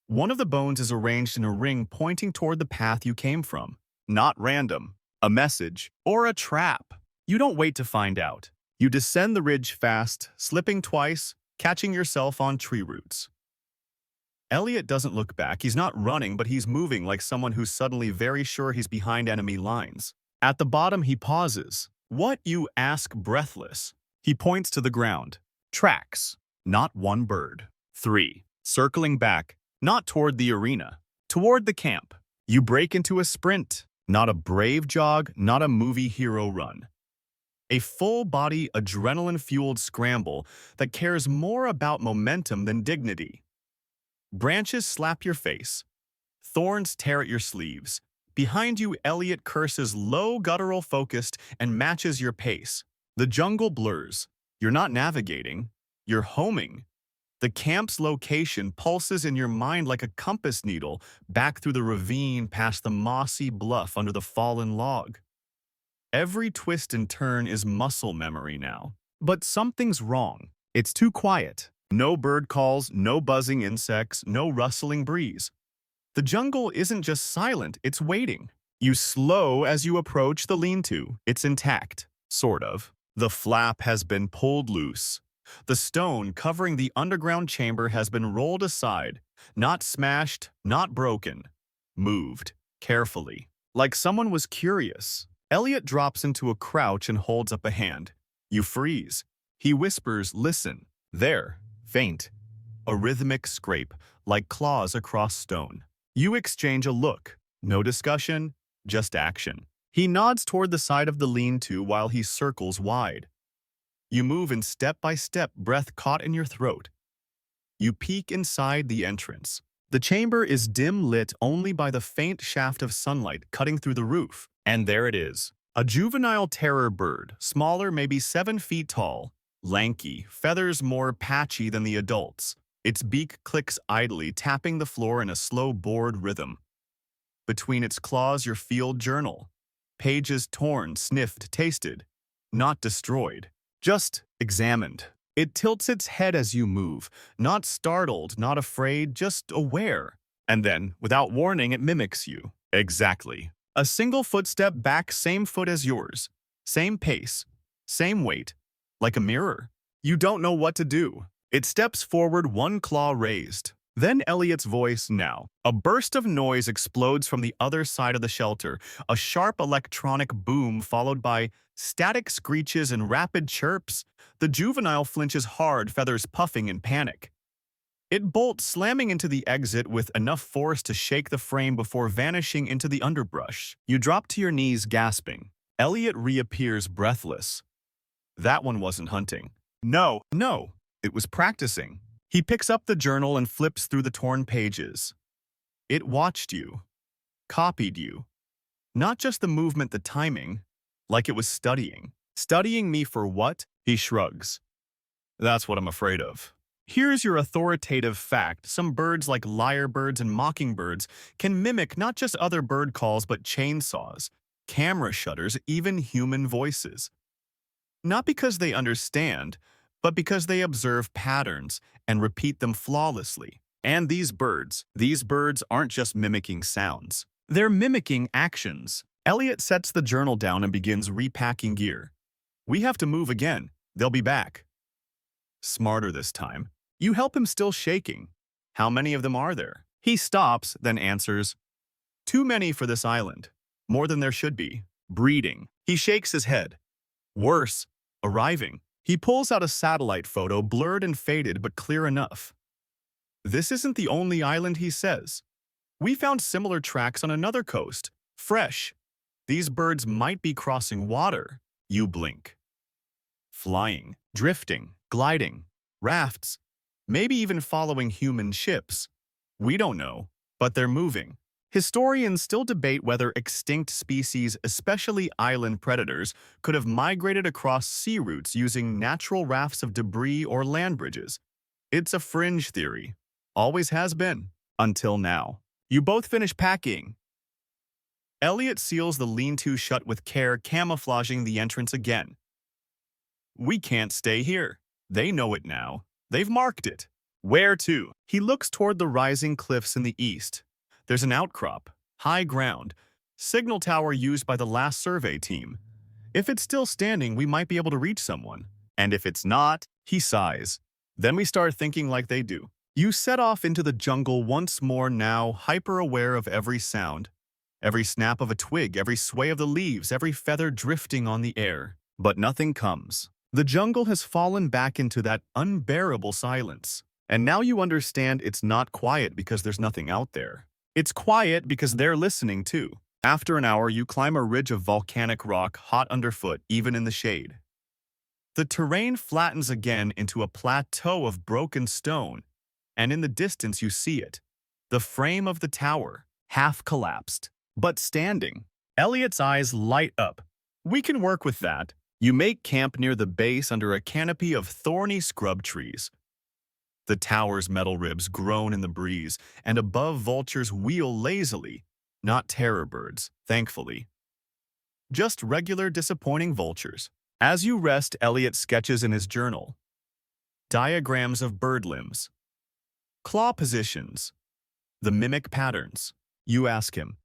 One of the bones is arranged in a ring pointing toward the path you came from. Not random. A message or a trap. You don't wait to find out. You descend the ridge fast, slipping twice, catching yourself on tree roots. Elliot doesn't look back. He's not running, but he's moving like someone who's suddenly very sure he's behind enemy lines. At the bottom, he pauses. What, you ask, breathless? He points to the ground. Tracks. Not one bird. 3. Circling back, not toward the arena, toward the camp. You break into a sprint. Not a brave jog, not a movie hero run. A full-body, adrenaline-fueled scramble that cares more about momentum than dignity. Branches slap your face. Thorns tear at your sleeves. Behind you, Elliot curses low, guttural focused and matches your pace. The jungle blurs. You're not navigating. You're homing. The camp's location pulses in your mind like a compass needle, back through the ravine past the mossy bluff under the fallen log. Every twist and turn is muscle memory now. But something's wrong. It's too quiet. No bird calls, no buzzing insects, no rustling breeze. The jungle isn't just silent, it's waiting. You slow as you approach the lean-to. It's intact, sort of. The flap has been pulled loose. The stone covering the underground chamber has been rolled aside, not smashed, not broken. Moved, carefully, like someone was curious. Elliot drops into a crouch and holds up a hand. You freeze. He whispers, listen. There, faint. A rhythmic scrape, like claws across stone. You exchange a look. No discussion, just action. He nods toward the side of the lean-to while he circles wide. You move in step-by-step, breath caught in your throat. You peek inside the entrance. The chamber is dim lit only by the faint shaft of sunlight cutting through the roof. And there it is. A juvenile terror bird, smaller, maybe 7 feet tall, lanky, feathers more patchy than the adults. Its beak clicks idly, tapping the floor in a slow bored rhythm. Between its claws, your field journal. Pages torn, sniffed, tasted. Not destroyed. Just examined. It tilts its head as you move, not startled, not afraid, just aware. And then, without warning, it mimics you. Exactly. A single footstep back, same foot as yours. Same pace. Same weight. Like a mirror. You don't know what to do. It steps forward, one claw raised. Then Elliot's voice now. A burst of noise explodes from the other side of the shelter, a sharp electronic boom followed by static screeches and rapid chirps. The juvenile flinches hard, feathers puffing in panic. It bolts, slamming into the exit with enough force to shake the frame before vanishing into the underbrush. You drop to your knees, gasping. Elliot reappears, breathless. That one wasn't hunting. No, it was practicing. He picks up the journal and flips through the torn pages. It watched you. Copied you. Not just the movement, the timing. Like it was studying. Studying me for what? He shrugs. That's what I'm afraid of. Here's your authoritative fact. Some birds like lyrebirds and mockingbirds can mimic not just other bird calls but chainsaws, camera shutters, even human voices. Not because they understand, but because they observe patterns and repeat them flawlessly. And these birds aren't just mimicking sounds. They're mimicking actions. Elliot sets the journal down and begins repacking gear. We have to move again. They'll be back. Smarter this time. You help him, still shaking. How many of them are there? He stops, then answers, too many for this island. More than there should be. Breeding. He shakes his head. Worse, arriving. He pulls out a satellite photo, blurred and faded but clear enough. This isn't the only island, he says. We found similar tracks on another coast. Fresh. These birds might be crossing water. You blink. Flying, drifting, gliding, rafts, maybe even following human ships. We don't know, but they're moving. Historians still debate whether extinct species, especially island predators, could have migrated across sea routes using natural rafts of debris or land bridges. It's a fringe theory. Always has been. Until now. You both finish packing. Elliot seals the lean-to shut with care, camouflaging the entrance again. We can't stay here. They know it now. They've marked it. Where to? He looks toward the rising cliffs in the east. There's an outcrop, high ground, signal tower used by the last survey team. If it's still standing, we might be able to reach someone. And if it's not, he sighs. Then we start thinking like they do. You set off into the jungle once more, now hyper-aware of every sound. Every snap of a twig, every sway of the leaves, every feather drifting on the air. But nothing comes. The jungle has fallen back into that unbearable silence. And now you understand it's not quiet because there's nothing out there. It's quiet because they're listening too. After an hour, you climb a ridge of volcanic rock, hot underfoot, even in the shade. The terrain flattens again into a plateau of broken stone, and in the distance you see it. The frame of the tower, half collapsed, but standing. Elliot's eyes light up. We can work with that. You make camp near the base under a canopy of thorny scrub trees. The tower's metal ribs groan in the breeze, and above vultures wheel lazily, not terror birds, thankfully. Just regular disappointing vultures. As you rest, Elliot sketches in his journal. Diagrams of bird limbs. Claw positions. The mimic patterns. You ask him,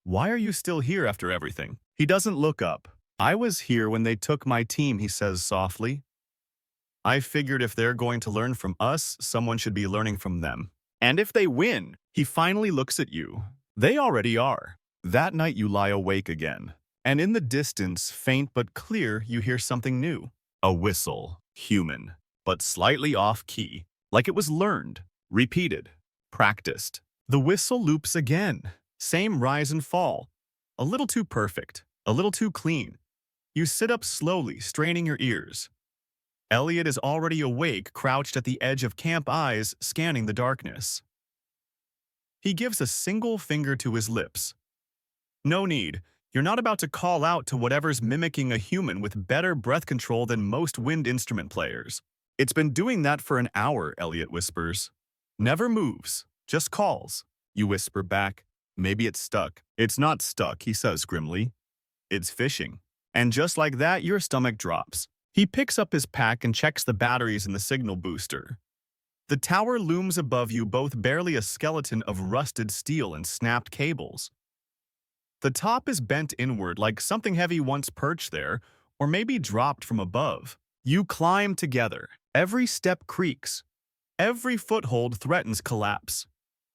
why are you still here after everything? He doesn't look up. I was here when they took my team, he says softly. I figured if they're going to learn from us, someone should be learning from them. And if they win, he finally looks at you. They already are. That night you lie awake again. And in the distance, faint but clear, you hear something new. A whistle. Human. But slightly off-key. Like it was learned. Repeated. Practiced. The whistle loops again. Same rise and fall. A little too perfect. A little too clean. You sit up slowly, straining your ears. Elliot is already awake, crouched at the edge of camp, eyes scanning the darkness. He gives a single finger to his lips. No need. You're not about to call out to whatever's mimicking a human with better breath control than most wind instrument players. It's been doing that for an hour, Elliot whispers. Never moves, just calls. You whisper back. Maybe it's stuck. It's not stuck, he says grimly. It's fishing. And just like that, your stomach drops. He picks up his pack and checks the batteries in the signal booster. The tower looms above you, both barely a skeleton of rusted steel and snapped cables. The top is bent inward like something heavy once perched there, or maybe dropped from above. You climb together. Every step creaks. Every foothold threatens collapse.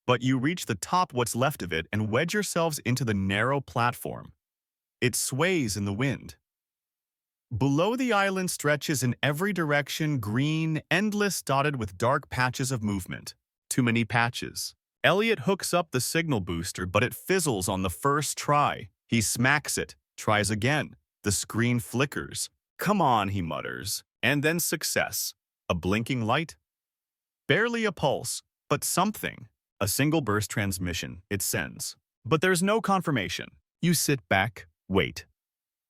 But you reach the top, what's left of it, and wedge yourselves into the narrow platform. It sways in the wind. Below the island stretches in every direction, green, endless, dotted with dark patches of movement. Too many patches. Elliot hooks up the signal booster, but it fizzles on the first try. He smacks it, tries again. The screen flickers. Come on, he mutters. And then success. A blinking light? Barely a pulse, but something. A single burst transmission, it sends. But there's no confirmation. You sit back, wait.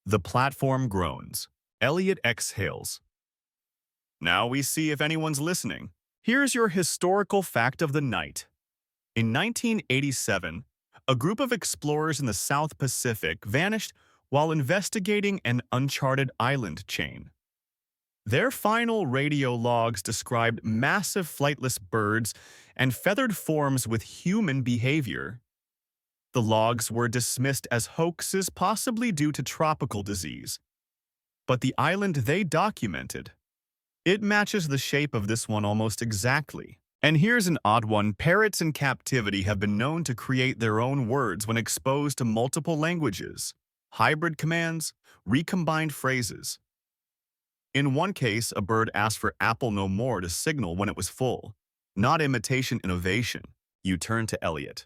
The platform groans. Elliot exhales. Now we see if anyone's listening. Here's your historical fact of the night. In 1987, a group of explorers in the South Pacific vanished while investigating an uncharted island chain. Their final radio logs described massive flightless birds and feathered forms with human behavior. The logs were dismissed as hoaxes, possibly due to tropical disease. But the island they documented, It matches the shape of this one almost exactly. And here's an odd one. Parrots in captivity have been known to create their own words when exposed to multiple languages. Hybrid commands, recombined phrases. In one case, a bird asked for apple no more to signal when it was full. Not imitation innovation. You turn to Elliot.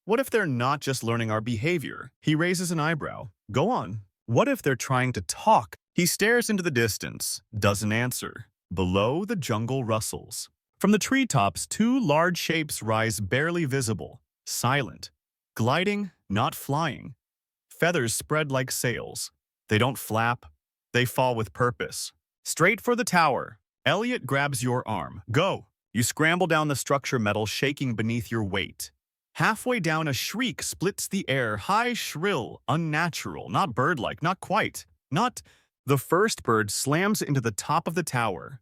What if they're not just learning our behavior? He raises an eyebrow. Go on. What if they're trying to talk? He stares into the distance, doesn't answer. Below, the jungle rustles. From the treetops, two large shapes rise barely visible, silent, gliding, not flying. Feathers spread like sails. They don't flap, they fall with purpose. Straight for the tower. Elliot grabs your arm. Go. You scramble down the structure, metal shaking beneath your weight. Halfway down, a shriek splits the air, high, shrill, unnatural, not bird-like, not quite, not. The first bird slams into the top of the tower.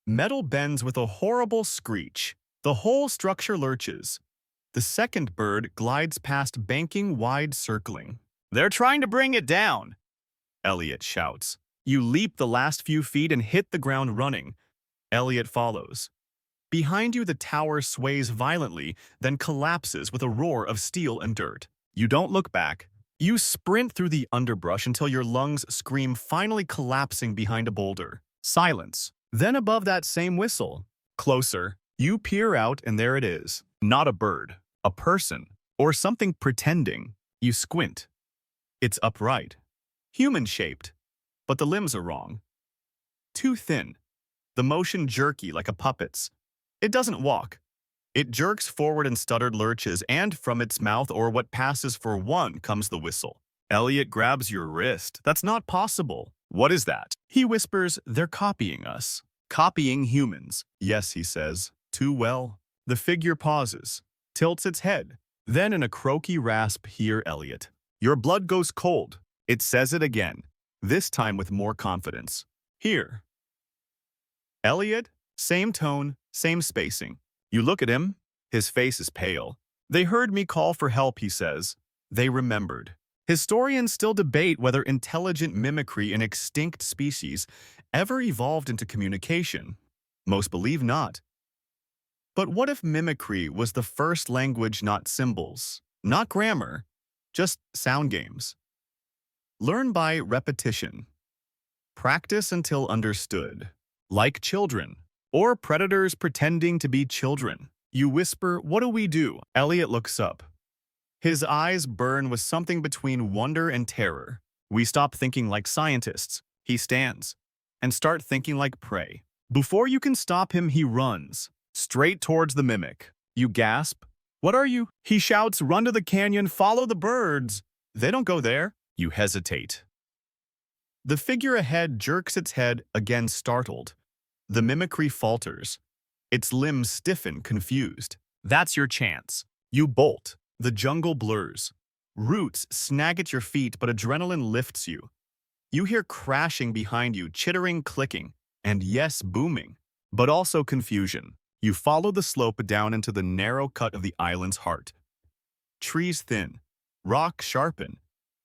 Metal bends with a horrible screech. The whole structure lurches. The second bird glides past, banking wide, circling. They're trying to bring it down, Elliot shouts. You leap the last few feet and hit the ground running. Elliot follows. Behind you, the tower sways violently, then collapses with a roar of steel and dirt. You don't look back. You sprint through the underbrush until your lungs scream, finally collapsing behind a boulder. Silence. Then above that same whistle. Closer. You peer out and there it is. Not a bird. A person. Or something pretending. You squint. It's upright. Human-shaped. But the limbs are wrong. Too thin. The motion jerky like a puppet's. It doesn't walk. It jerks forward in stuttered lurches, and from its mouth, or what passes for one, comes the whistle. Elliot grabs your wrist. That's not possible. What is that? He whispers, they're copying us. Copying humans. Yes, he says. Too well. The figure pauses, tilts its head. Then in a croaky rasp, hear Elliot. Your blood goes cold. It says it again, this time with more confidence. Here. Elliot, same tone, same spacing. You look at him, his face is pale. They heard me call for help, he says. They remembered. Historians still debate whether intelligent mimicry in extinct species ever evolved into communication. Most believe not. But what if mimicry was the first language, not symbols, not grammar, just sound games? Learn by repetition. Practice until understood. Like children. Or predators pretending to be children. You whisper, what do we do? Elliot looks up. His eyes burn with something between wonder and terror. We stop thinking like scientists. He stands. And start thinking like prey. Before you can stop him, he runs. Straight towards the mimic. You gasp. What are you? He shouts, run to the canyon, follow the birds. They don't go there. You hesitate. The figure ahead jerks its head, again startled. The mimicry falters. Its limbs stiffen, confused. That's your chance. You bolt. The jungle blurs. Roots snag at your feet, but adrenaline lifts you. You hear crashing behind you, chittering, clicking, and yes, booming, but also confusion. You follow the slope down into the narrow cut of the island's heart. Trees thin. Rock sharpen.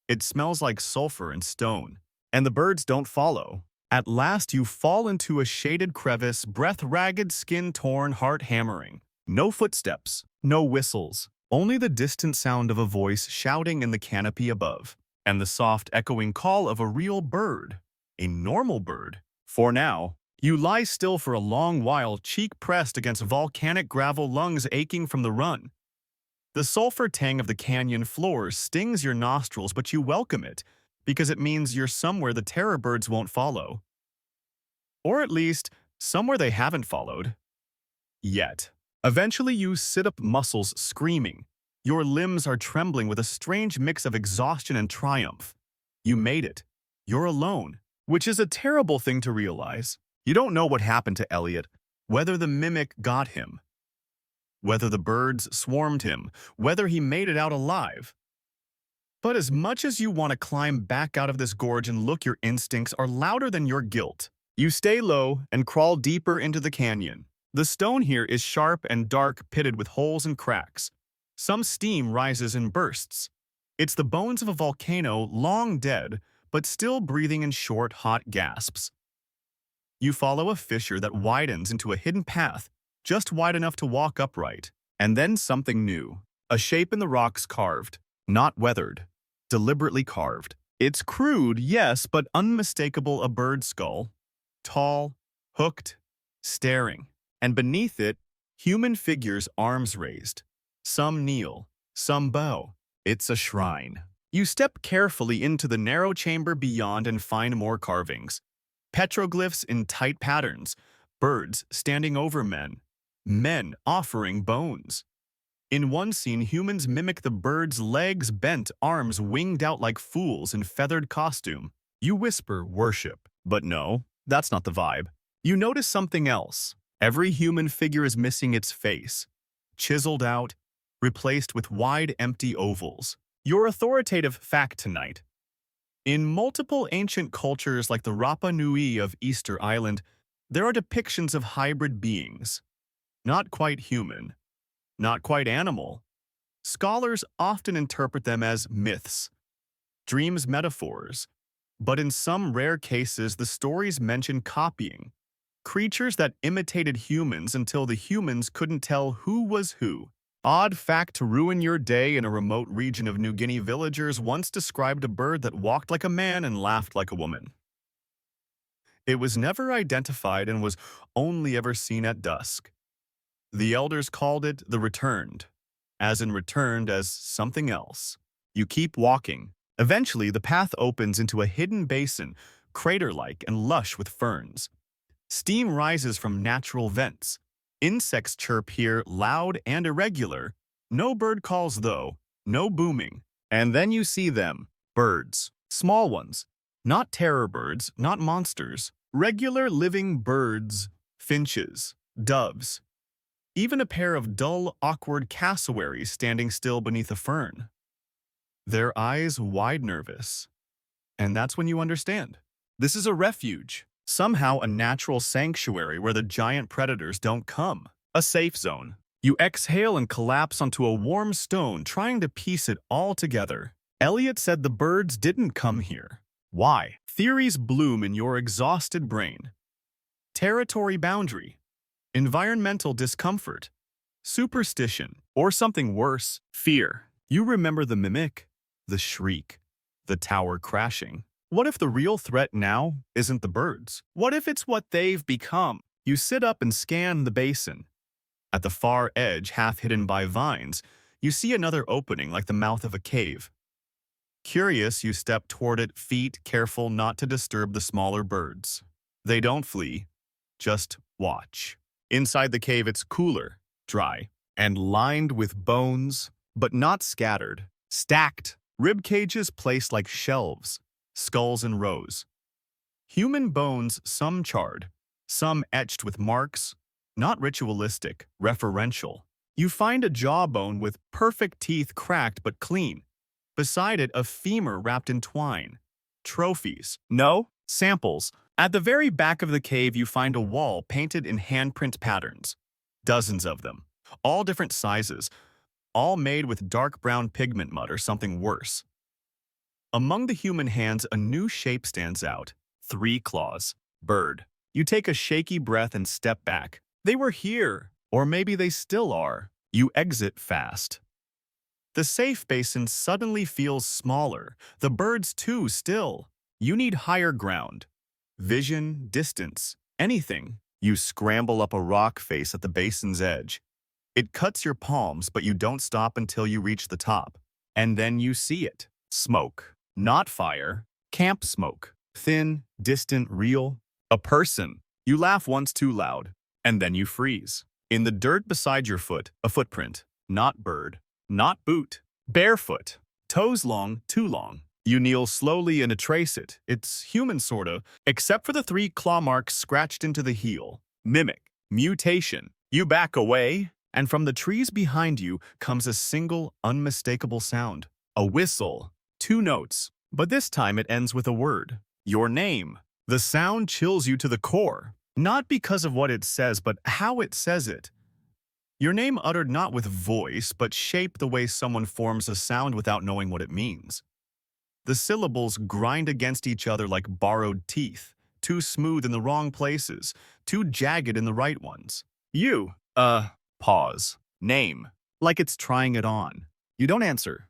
It smells like sulfur and stone. And the birds don't follow. At last you fall into a shaded crevice, breath ragged, skin torn, heart hammering. No footsteps, no whistles, only the distant sound of a voice shouting in the canopy above, and the soft echoing call of a real bird, a normal bird. For now, you lie still for a long while, cheek pressed against volcanic gravel, lungs aching from the run. The sulfur tang of the canyon floor stings your nostrils, but you welcome it, because it means you're somewhere the terror birds won't follow. Or at least, somewhere they haven't followed. Yet. Eventually you sit up, muscles screaming. Your limbs are trembling with a strange mix of exhaustion and triumph. You made it. You're alone, which is a terrible thing to realize. You don't know what happened to Elliot, whether the mimic got him, whether the birds swarmed him, whether he made it out alive. But as much as you want to climb back out of this gorge and look, your instincts are louder than your guilt. You stay low and crawl deeper into the canyon. The stone here is sharp and dark, pitted with holes and cracks. Some steam rises in bursts. It's the bones of a volcano, long dead, but still breathing in short, hot gasps. You follow a fissure that widens into a hidden path, just wide enough to walk upright. And then something new. A shape in the rocks carved, not weathered, deliberately carved. It's crude, yes, but unmistakable, a bird skull. Tall, hooked, staring. And beneath it, human figures, arms raised. Some kneel, some bow. It's a shrine. You step carefully into the narrow chamber beyond and find more carvings. Petroglyphs in tight patterns, birds standing over men, men offering bones. In one scene, humans mimic the birds' legs bent, arms winged out like fools in feathered costume. You whisper worship, but no, that's not the vibe. You notice something else. Every human figure is missing its face, chiseled out, replaced with wide, empty ovals. Your authoritative fact tonight. In multiple ancient cultures like the Rapa Nui of Easter Island, there are depictions of hybrid beings. Not quite human, not quite animal. Scholars often interpret them as myths, dreams, metaphors, but in some rare cases the stories mention copying, creatures that imitated humans until the humans couldn't tell who was who. Odd fact to ruin your day: in a remote region of New Guinea, villagers once described a bird that walked like a man and laughed like a woman. It was never identified and was only ever seen at dusk. The elders called it the returned, as in returned as something else. You keep walking. Eventually, the path opens into a hidden basin, crater-like and lush with ferns. Steam rises from natural vents. Insects chirp here, loud and irregular. No bird calls though, no booming. And then you see them, birds, small ones. Not terror birds, not monsters. Regular living birds, finches, doves. Even a pair of dull, awkward cassowaries standing still beneath a fern. Their eyes wide, nervous. And that's when you understand. This is a refuge. Somehow a natural sanctuary where the giant predators don't come. A safe zone. You exhale and collapse onto a warm stone, trying to piece it all together. Elliot said the birds didn't come here. Why? Theories bloom in your exhausted brain. Territory boundary. Environmental discomfort. Superstition. Or something worse, fear. You remember the mimic, the shriek, the tower crashing. What if the real threat now isn't the birds? What if it's what they've become? You sit up and scan the basin. At the far edge, half hidden by vines, you see another opening like the mouth of a cave. Curious, you step toward it, feet careful not to disturb the smaller birds. They don't flee, just watch. Inside the cave, it's cooler, dry, and lined with bones, but not scattered. Stacked, rib cages placed like shelves. Skulls in rows. Human bones, some charred, some etched with marks, not ritualistic, referential. You find a jawbone with perfect teeth, cracked but clean. Beside it, a femur wrapped in twine. Trophies. No, samples. At the very back of the cave, you find a wall painted in handprint patterns. Dozens of them. All different sizes. All made with dark brown pigment mud or something worse. Among the human hands, a new shape stands out. 3 claws. Bird. You take a shaky breath and step back. They were here, or maybe they still are. You exit fast. The safe basin suddenly feels smaller. The birds too, still. You need higher ground. Vision, distance, anything. You scramble up a rock face at the basin's edge. It cuts your palms, but you don't stop until you reach the top. And then you see it. Smoke. Not fire, camp smoke. Thin, distant, real. A person. You laugh once too loud, and then you freeze. In the dirt beside your foot, a footprint. Not bird, not boot. Barefoot. Toes long, too long. You kneel slowly and trace it. It's human sorta, except for the 3 claw marks scratched into the heel. Mimic. Mutation. You back away, and from the trees behind you comes a single, unmistakable sound. A whistle. 2 notes, but this time it ends with a word. Your name. The sound chills you to the core, not because of what it says, but how it says it. Your name uttered not with voice, but shape, the way someone forms a sound without knowing what it means. The syllables grind against each other like borrowed teeth, too smooth in the wrong places, too jagged in the right ones. Pause. Name. Like it's trying it on. You don't answer.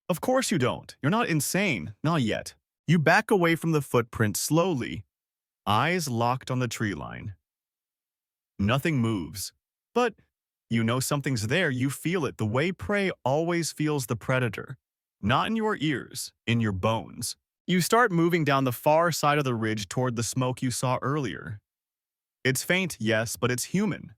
Of course you don't. You're not insane. Not yet. You back away from the footprint slowly, eyes locked on the tree line. Nothing moves. But you know something's there. You feel it the way prey always feels the predator. Not in your ears, in your bones. You start moving down the far side of the ridge toward the smoke you saw earlier. It's faint, yes, but it's human.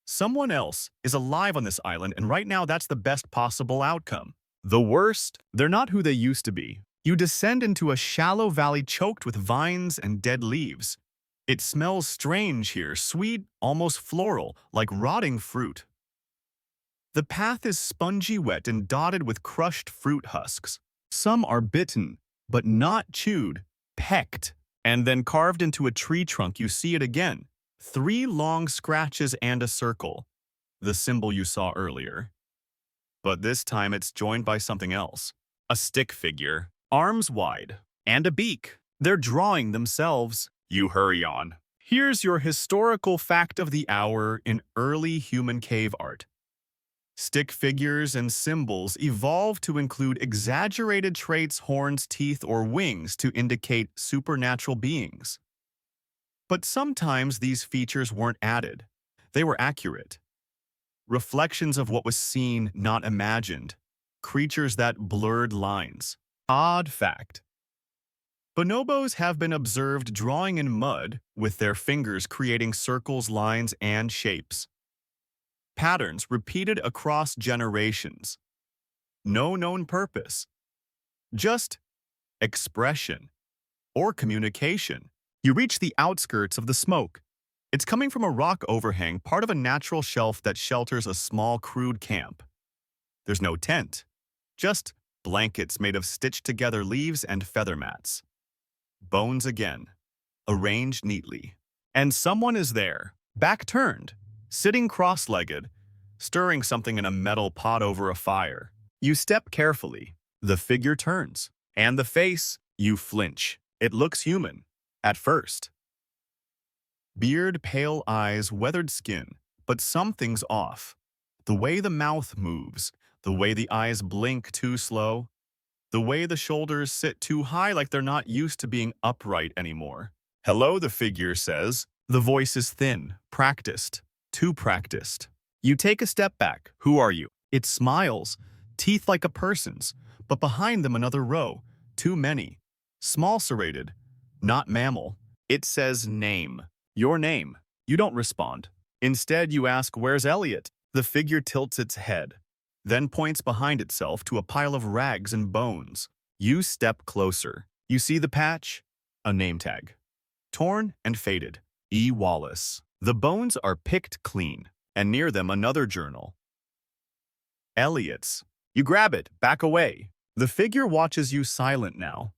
Someone else is alive on this island, and right now that's the best possible outcome. The worst, they're not who they used to be. You descend into a shallow valley choked with vines and dead leaves. It smells strange here, sweet, almost floral, like rotting fruit. The path is spongy wet and dotted with crushed fruit husks. Some are bitten, but not chewed, pecked, and then carved into a tree trunk. You see it again. 3 long scratches and a circle, the symbol you saw earlier. But this time it's joined by something else. A stick figure, arms wide, and a beak. They're drawing themselves. You hurry on. Here's your historical fact of the hour in early human cave art. Stick figures and symbols evolved to include exaggerated traits, horns, teeth, or wings to indicate supernatural beings. But sometimes these features weren't added. They were accurate. Reflections of what was seen, not imagined. Creatures that blurred lines. Odd fact. Bonobos have been observed drawing in mud, with their fingers creating circles, lines, and shapes. Patterns repeated across generations. No known purpose. Just expression or communication. You reach the outskirts of the smoke. It's coming from a rock overhang, part of a natural shelf that shelters a small, crude camp. There's no tent, just blankets made of stitched-together leaves and feather mats. Bones again, arranged neatly. And someone is there, back turned, sitting cross-legged, stirring something in a metal pot over a fire. You step carefully. The figure turns. And the face, you flinch. It looks human, at first. Beard, pale eyes, weathered skin, but something's off. The way the mouth moves, the way the eyes blink too slow, the way the shoulders sit too high like they're not used to being upright anymore. Hello, the figure says. The voice is thin, practiced, too practiced. You take a step back. Who are you? It smiles, teeth like a person's, but behind them another row, too many. Small serrated, not mammal. It says name. Your name. You don't respond. Instead, you ask, where's Elliot? The figure tilts its head, then points behind itself to a pile of rags and bones. You step closer. You see the patch? A name tag. Torn and faded. E. Wallace. The bones are picked clean, and near them another journal. Elliot's. You grab it, back away. The figure watches you silent now.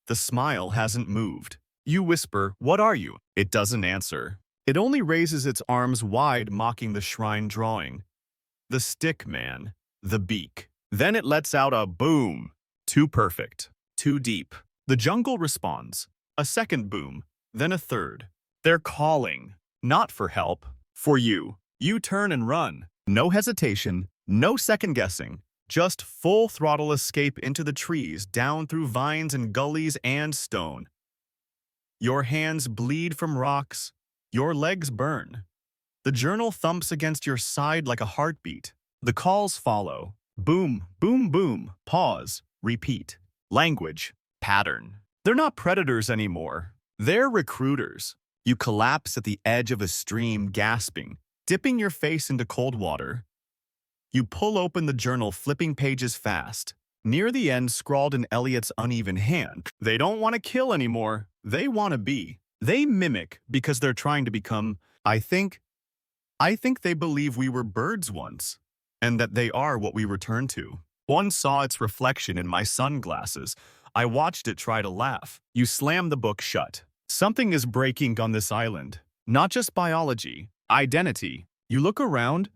The smile hasn't moved. You whisper, what are you? It doesn't answer. It only raises its arms wide, mocking the shrine drawing. The stick man, the beak. Then it lets out a boom. Too perfect, too deep. The jungle responds. A second boom, then a third. They're calling, not for help, for you. You turn and run. No hesitation, no second guessing. Just full throttle escape into the trees, down through vines and gullies and stone. Your hands bleed from rocks. Your legs burn. The journal thumps against your side like a heartbeat. The calls follow. Boom, boom, boom. Pause. Repeat. Language. Pattern. They're not predators anymore. They're recruiters. You collapse at the edge of a stream, gasping, dipping your face into cold water. You pull open the journal, flipping pages fast. Near the end, scrawled in Elliot's uneven hand, they don't want to kill anymore. They want to be. They mimic because they're trying to become, I think they believe we were birds once, and that they are what we return to. One saw its reflection in my sunglasses. I watched it try to laugh. You slam the book shut. Something is breaking on this island. Not just biology, identity. You look around.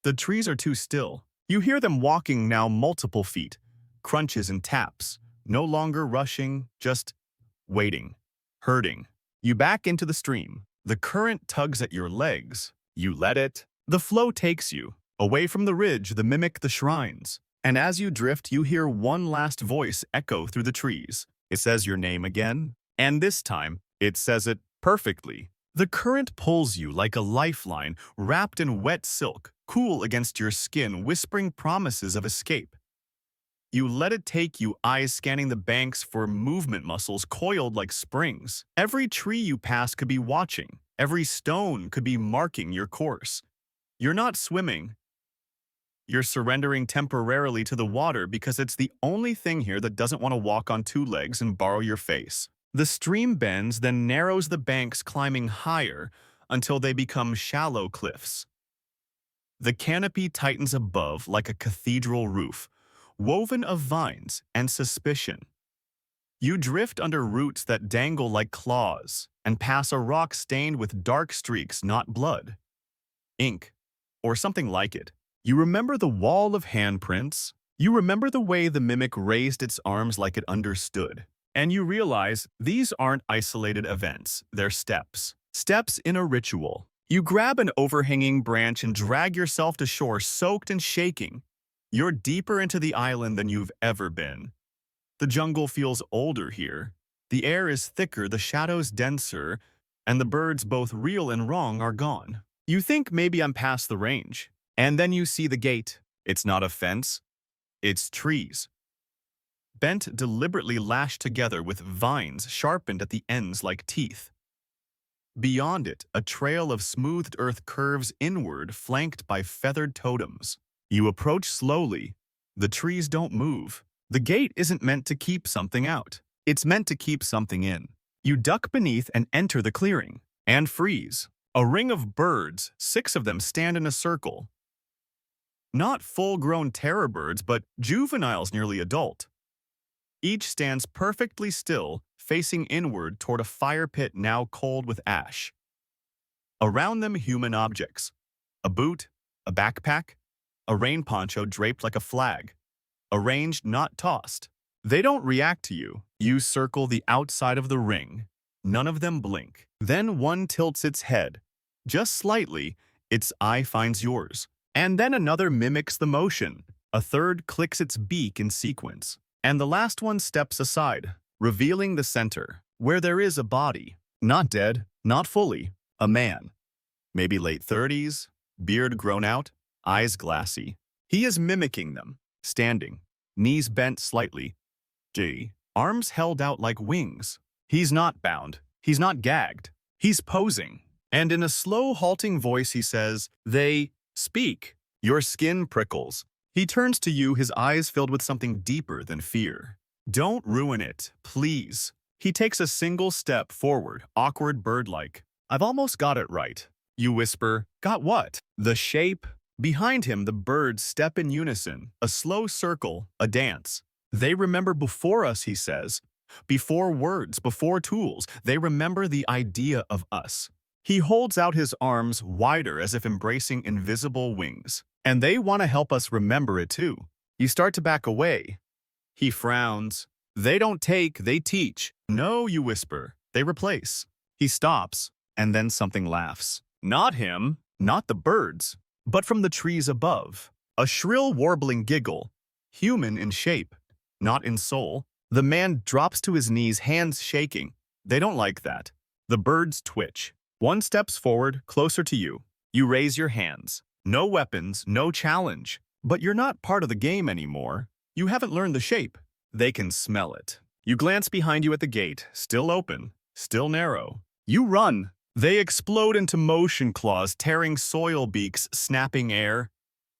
The trees are too still. You hear them walking now multiple feet. Crunches and taps. No longer rushing, just waiting. hurting. You back into the stream. The current tugs at your legs. You let it. The flow takes you. Away from the ridge, the mimic the shrines. And as you drift, you hear one last voice echo through the trees. It says your name again. And this time, it says it perfectly. The current pulls you like a lifeline, wrapped in wet silk, cool against your skin, whispering promises of escape. You let it take you, eyes scanning the banks for movement muscles coiled like springs. Every tree you pass could be watching. Every stone could be marking your course. You're not swimming. You're surrendering temporarily to the water because it's the only thing here that doesn't want to walk on two legs and borrow your face. The stream bends, then narrows the banks, climbing higher until they become shallow cliffs. The canopy tightens above like a cathedral roof, woven of vines and suspicion. You drift under roots that dangle like claws and pass a rock stained with dark streaks, not blood, ink, or something like it. You remember the wall of handprints. You remember the way the mimic raised its arms like it understood. And you realize these aren't isolated events, they're steps. Steps in a ritual. You grab an overhanging branch and drag yourself to shore, soaked and shaking. You're deeper into the island than you've ever been. The jungle feels older here. The air is thicker, the shadows denser, and the birds, both real and wrong, are gone. You think maybe I'm past the range. And then you see the gate. It's not a fence. It's trees. Bent, deliberately lashed together with vines sharpened at the ends like teeth. Beyond it, a trail of smoothed earth curves inward, flanked by feathered totems. You approach slowly. The trees don't move. The gate isn't meant to keep something out. It's meant to keep something in. You duck beneath and enter the clearing. And freeze. A ring of birds, 6 of them stand in a circle. Not full-grown terror birds, but juveniles nearly adult. Each stands perfectly still, facing inward toward a fire pit now cold with ash. Around them, human objects. A boot, a backpack, a rain poncho draped like a flag. Arranged, not tossed. They don't react to you. You circle the outside of the ring. None of them blink. Then one tilts its head. Just slightly, its eye finds yours. And then another mimics the motion. A third clicks its beak in sequence. And the last one steps aside, revealing the center, where there is a body. Not dead, not fully. A man. Maybe late 30s, beard grown out, eyes glassy. He is mimicking them, standing, knees bent slightly. Arms held out like wings. He's not bound. He's not gagged. He's posing. And in a slow, halting voice he says, "They speak." Your skin prickles. He turns to you, his eyes filled with something deeper than fear. "Don't ruin it, please." He takes a single step forward, awkward, bird-like. "I've almost got it right." You whisper, "Got what?" The shape. Behind him, the birds step in unison, a slow circle, a dance. "They remember before us," he says. "Before words, before tools. They remember the idea of us." He holds out his arms wider as if embracing invisible wings. "And they want to help us remember it too." You start to back away. He frowns. "They don't take, they teach." "No," you whisper. "They replace." He stops, and then something laughs. Not him, not the birds, but from the trees above. A shrill, warbling giggle. Human in shape, not in soul. The man drops to his knees, hands shaking. They don't like that. The birds twitch. One steps forward, closer to you. You raise your hands. No weapons, no challenge. But you're not part of the game anymore. You haven't learned the shape. They can smell it. You glance behind you at the gate, still open, still narrow. You run. They explode into motion claws, tearing soil beaks, snapping air.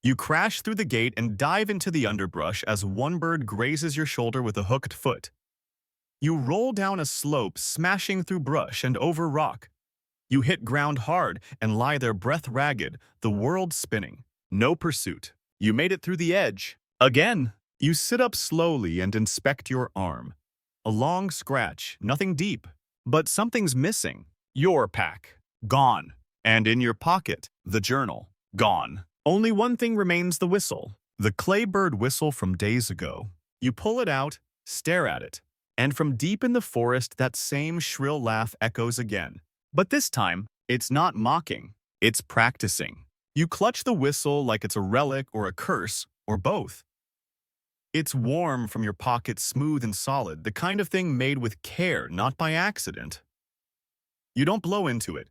You crash through the gate and dive into the underbrush as one bird grazes your shoulder with a hooked foot. You roll down a slope, smashing through brush and over rock. You hit ground hard and lie there, breath ragged, the world spinning. No pursuit. You made it through the edge. Again. You sit up slowly and inspect your arm. A long scratch, nothing deep. But something's missing. Your pack. Gone. And in your pocket, the journal. Gone. Only one thing remains: the whistle. The clay bird whistle from days ago. You pull it out, stare at it. And from deep in the forest, that same shrill laugh echoes again. But this time, it's not mocking. It's practicing. You clutch the whistle like it's a relic or a curse, or both. It's warm from your pocket, smooth and solid, the kind of thing made with care, not by accident. You don't blow into it.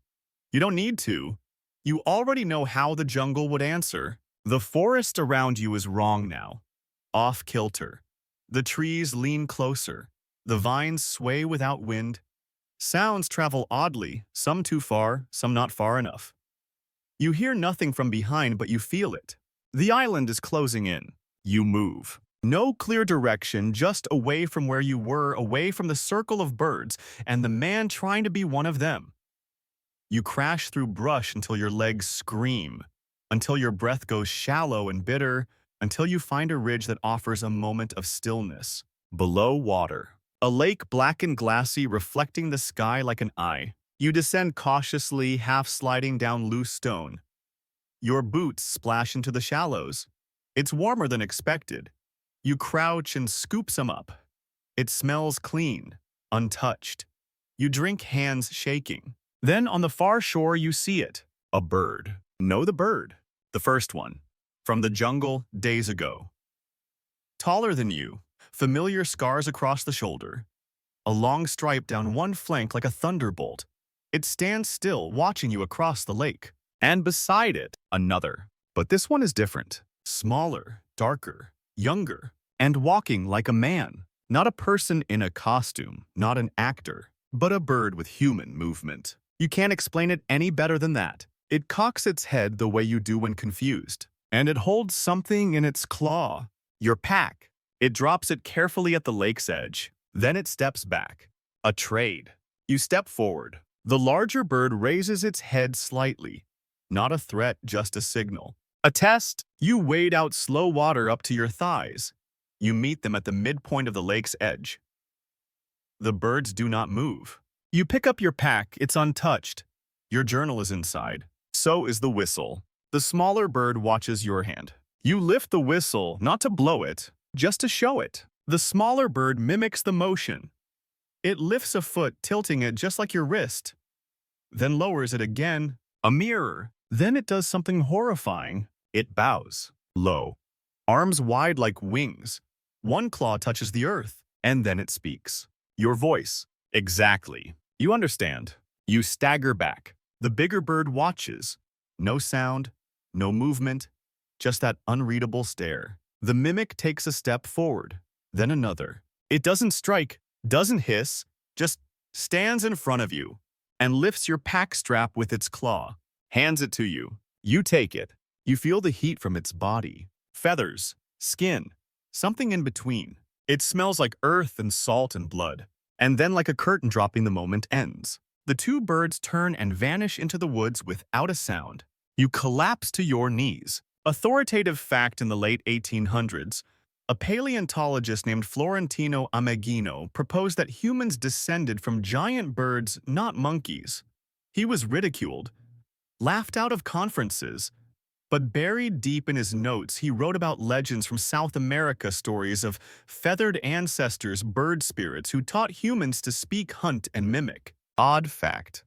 You don't need to. You already know how the jungle would answer. The forest around you is wrong now. Off kilter. The trees lean closer. The vines sway without wind. Sounds travel oddly, some too far, some not far enough. You hear nothing from behind, but you feel it. The island is closing in. You move. No clear direction, just away from where you were, away from the circle of birds, and the man trying to be one of them. You crash through brush until your legs scream, until your breath goes shallow and bitter, until you find a ridge that offers a moment of stillness. Below water, a lake black and glassy reflecting the sky like an eye. You descend cautiously, half sliding down loose stone. Your boots splash into the shallows. It's warmer than expected. You crouch and scoop some up. It smells clean, untouched. You drink, hands shaking. Then on the far shore you see it. A bird. Know the bird. The first one. From the jungle days ago. Taller than you. Familiar scars across the shoulder. A long stripe down one flank like a thunderbolt. It stands still, watching you across the lake. And beside it, another. But this one is different. Smaller, darker, younger, and walking like a man. Not a person in a costume, not an actor, but a bird with human movement. You can't explain it any better than that. It cocks its head the way you do when confused. And it holds something in its claw. Your pack. It drops it carefully at the lake's edge. Then it steps back. A trade. You step forward. The larger bird raises its head slightly. Not a threat, just a signal. A test. You wade out slow water up to your thighs. You meet them at the midpoint of the lake's edge. The birds do not move. You pick up your pack, it's untouched. Your journal is inside. So is the whistle. The smaller bird watches your hand. You lift the whistle, not to blow it, just to show it. The smaller bird mimics the motion. It lifts a foot, tilting it just like your wrist. Then lowers it again. A mirror. Then it does something horrifying. It bows. Low. Arms wide like wings. One claw touches the earth. And then it speaks. Your voice. Exactly. You understand. You stagger back. The bigger bird watches. No sound, no movement, just that unreadable stare. The mimic takes a step forward, then another. It doesn't strike, doesn't hiss, just stands in front of you and lifts your pack strap with its claw, hands it to you. You take it. You feel the heat from its body, feathers, skin, something in between. It smells like earth and salt and blood. And then like a curtain dropping the moment ends. The two birds turn and vanish into the woods without a sound. You collapse to your knees. Authoritative fact in the late 1800s, a paleontologist named Florentino Ameghino proposed that humans descended from giant birds, not monkeys. He was ridiculed, laughed out of conferences, but buried deep in his notes, he wrote about legends from South America, stories of feathered ancestors, bird spirits who taught humans to speak, hunt, and mimic. Odd fact.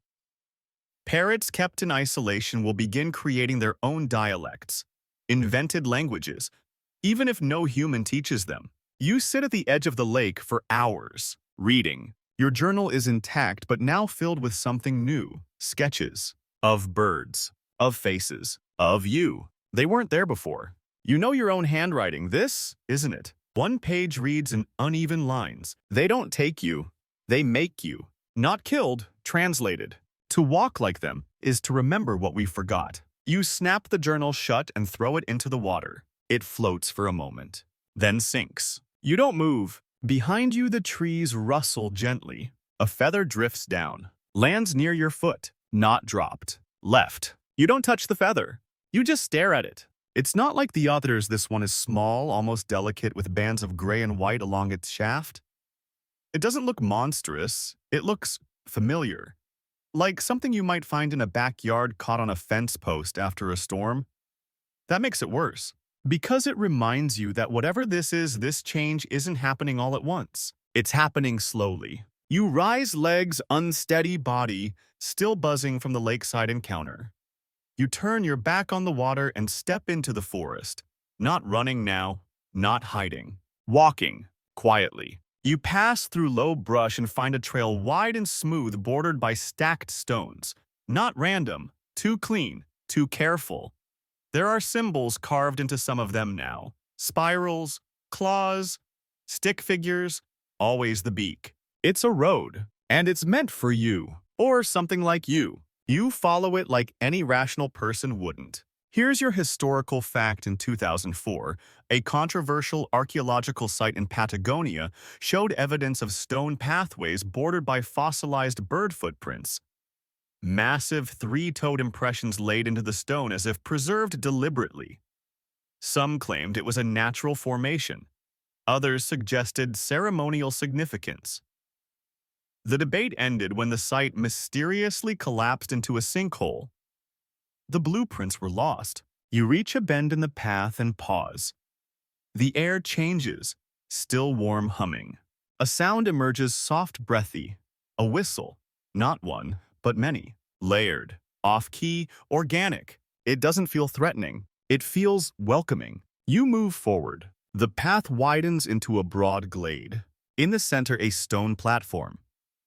Parrots kept in isolation will begin creating their own dialects, invented languages, even if no human teaches them. You sit at the edge of the lake for hours, reading. Your journal is intact but now filled with something new. Sketches of birds, of faces, of you. They weren't there before. You know your own handwriting. This, isn't it? One page reads in uneven lines. They don't take you. They make you. Not killed, translated. To walk like them is to remember what we forgot. You snap the journal shut and throw it into the water. It floats for a moment, then sinks. You don't move. Behind you, the trees rustle gently. A feather drifts down, lands near your foot, not dropped. Left. You don't touch the feather. You just stare at it. It's not like the others. This one is small, almost delicate, with bands of gray and white along its shaft. It doesn't look monstrous. It looks familiar. Like something you might find in a backyard caught on a fence post after a storm. That makes it worse. Because it reminds you that whatever this is, this change isn't happening all at once. It's happening slowly. You rise legs, unsteady body, still buzzing from the lakeside encounter. You turn your back on the water and step into the forest. Not running now, not hiding. Walking, quietly. You pass through low brush and find a trail wide and smooth bordered by stacked stones. Not random, too clean, too careful. There are symbols carved into some of them now. Spirals, claws, stick figures, always the beak. It's a road, and it's meant for you, or something like you. You follow it like any rational person wouldn't. Here's your historical fact. In 2004, a controversial archaeological site in Patagonia showed evidence of stone pathways bordered by fossilized bird footprints. Massive three-toed impressions laid into the stone as if preserved deliberately. Some claimed it was a natural formation. Others suggested ceremonial significance. The debate ended when the site mysteriously collapsed into a sinkhole. The blueprints were lost. You reach a bend in the path and pause. The air changes, still warm humming. A sound emerges, soft, breathy. A whistle, not one, but many. Layered, off-key, organic. It doesn't feel threatening. It feels welcoming. You move forward. The path widens into a broad glade. In the center, a stone platform.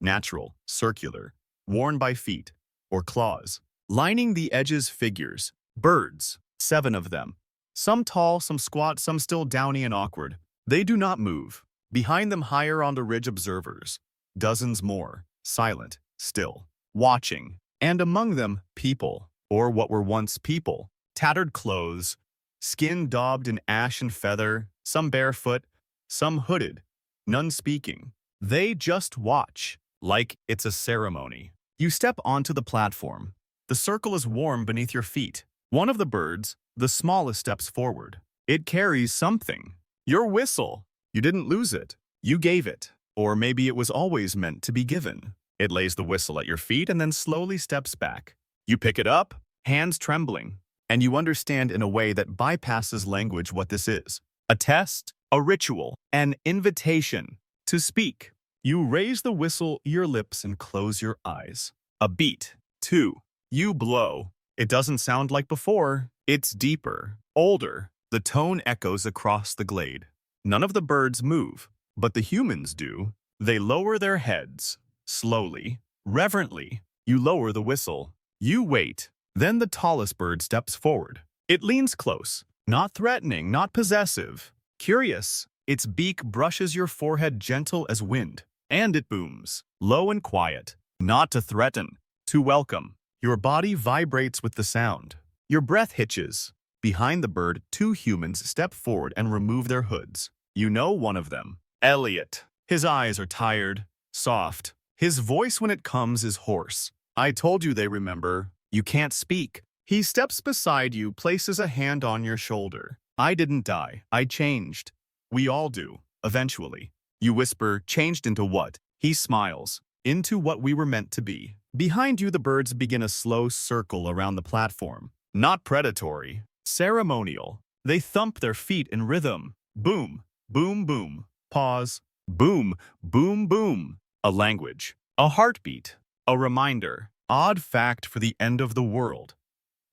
Natural, circular, worn by feet or claws. Lining the edges, figures. Birds, 7 of them. Some tall, some squat, some still downy and awkward. They do not move. Behind them, higher on the ridge, observers. Dozens more, silent, still, watching. And among them, people, or what were once people. Tattered clothes, skin daubed in ash and feather, some barefoot, some hooded, none speaking. They just watch, like it's a ceremony. You step onto the platform. The circle is warm beneath your feet. One of the birds, the smallest, steps forward. It carries something. Your whistle. You didn't lose it. You gave it. Or maybe it was always meant to be given. It lays the whistle at your feet and then slowly steps back. You pick it up, hands trembling, and you understand in a way that bypasses language what this is. A test, a ritual, an invitation to speak. You raise the whistle, your lips, and close your eyes. A beat, 2. You blow. It doesn't sound like before. It's deeper, older. The tone echoes across the glade. None of the birds move, but the humans do. They lower their heads. Slowly, reverently, you lower the whistle. You wait. Then the tallest bird steps forward. It leans close, not threatening, not possessive. Curious, its beak brushes your forehead, gentle as wind. And it booms, low and quiet, not to threaten, to welcome. Your body vibrates with the sound. Your breath hitches. Behind the bird, 2 humans step forward and remove their hoods. You know one of them, Elliot. His eyes are tired, soft. His voice when it comes is hoarse. I told you, they remember. You can't speak. He steps beside you, places a hand on your shoulder. I didn't die. I changed. We all do, eventually. You whisper, changed into what? He smiles. Into what we were meant to be. Behind you, the birds begin a slow circle around the platform. Not predatory, ceremonial. They thump their feet in rhythm. Boom, boom, boom. Pause. Boom, boom, boom. A language, a heartbeat, a reminder. Odd fact for the end of the world.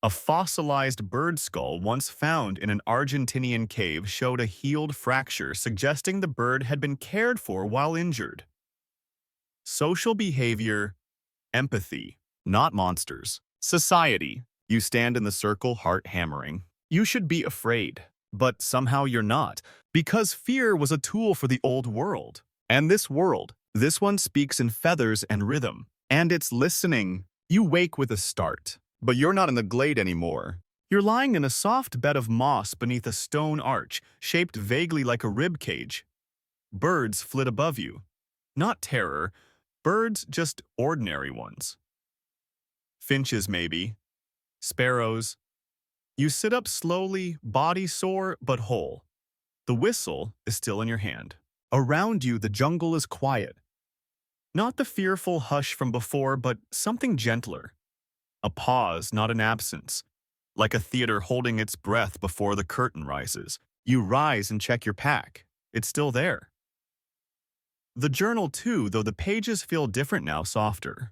A fossilized bird skull once found in an Argentinian cave showed a healed fracture, suggesting the bird had been cared for while injured. Social behavior, empathy, not monsters. Society. You stand in the circle, heart hammering. You should be afraid, but somehow you're not, because fear was a tool for the old world. And this world, this one speaks in feathers and rhythm, and it's listening. You wake with a start, but you're not in the glade anymore. You're lying in a soft bed of moss beneath a stone arch, shaped vaguely like a rib cage. Birds flit above you. Not terror, birds, just ordinary ones. Finches, maybe. Sparrows. You sit up slowly, body sore but whole. The whistle is still in your hand. Around you, the jungle is quiet. Not the fearful hush from before, but something gentler. A pause, not an absence. Like a theater holding its breath before the curtain rises. You rise and check your pack. It's still there. The journal too, though the pages feel different now, softer.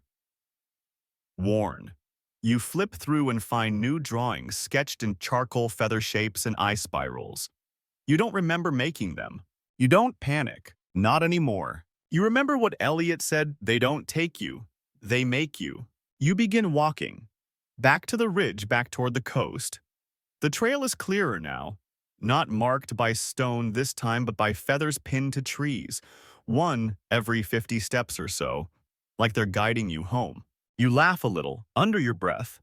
Worn. You flip through and find new drawings sketched in charcoal feather shapes and eye spirals. You don't remember making them. You don't panic. Not anymore. You remember what Eliot said, they don't take you. They make you. You begin walking. Back to the ridge, back toward the coast. The trail is clearer now. Not marked by stone this time, but by feathers pinned to trees. One every 50 steps or so, like they're guiding you home. You laugh a little, under your breath.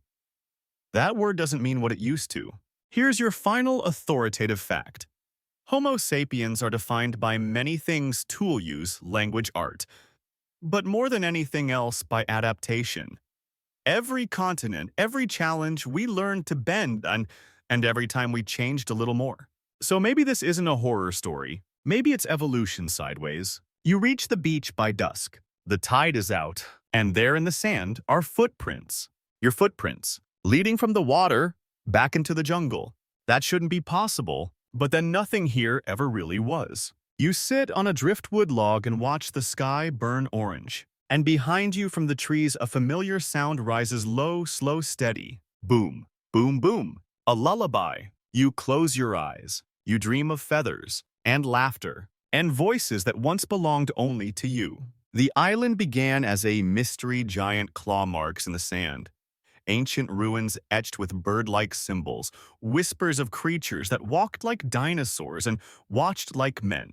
That word doesn't mean what it used to. Here's your final authoritative fact. Homo sapiens are defined by many things: tool use, language, art. But more than anything else, by adaptation. Every continent, every challenge, we learned to bend, and every time we changed a little more. So maybe this isn't a horror story. Maybe it's evolution sideways. You reach the beach by dusk. The tide is out, and there in the sand are footprints. Your footprints, leading from the water back into the jungle. That shouldn't be possible, but then nothing here ever really was. You sit on a driftwood log and watch the sky burn orange. And behind you from the trees a familiar sound rises low, slow, steady. Boom, boom, boom. A lullaby. You close your eyes. You dream of feathers and laughter and voices that once belonged only to you. The island began as a mystery, giant claw marks in the sand. Ancient ruins etched with bird-like symbols, whispers of creatures that walked like dinosaurs and watched like men.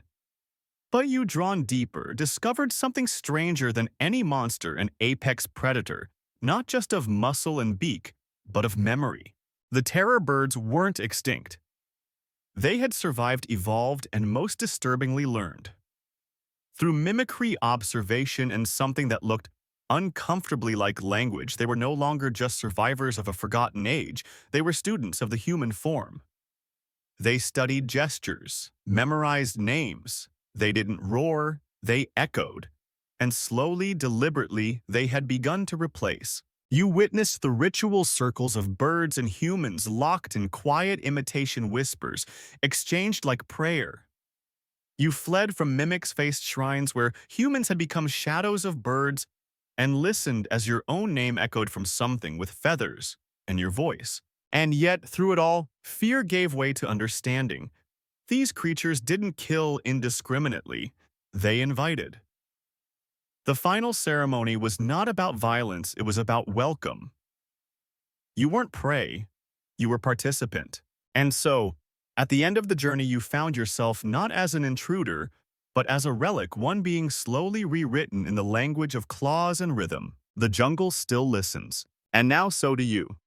But you, drawn deeper, discovered something stranger than any monster, an apex predator, not just of muscle and beak, but of memory. The terror birds weren't extinct. They had survived, evolved, and most disturbingly learned. Through mimicry, observation, and something that looked uncomfortably like language, they were no longer just survivors of a forgotten age, they were students of the human form. They studied gestures, memorized names. They didn't roar, they echoed. And slowly, deliberately, they had begun to replace. You witnessed the ritual circles of birds and humans locked in quiet imitation whispers, exchanged like prayer. You fled from mimics-faced shrines where humans had become shadows of birds and listened as your own name echoed from something with feathers and your voice. And yet, through it all, fear gave way to understanding. These creatures didn't kill indiscriminately, they invited. The final ceremony was not about violence, it was about welcome. You weren't prey, you were participant. And so, at the end of the journey, you found yourself not as an intruder, but as a relic, one being slowly rewritten in the language of claws and rhythm. The jungle still listens, and now so do you.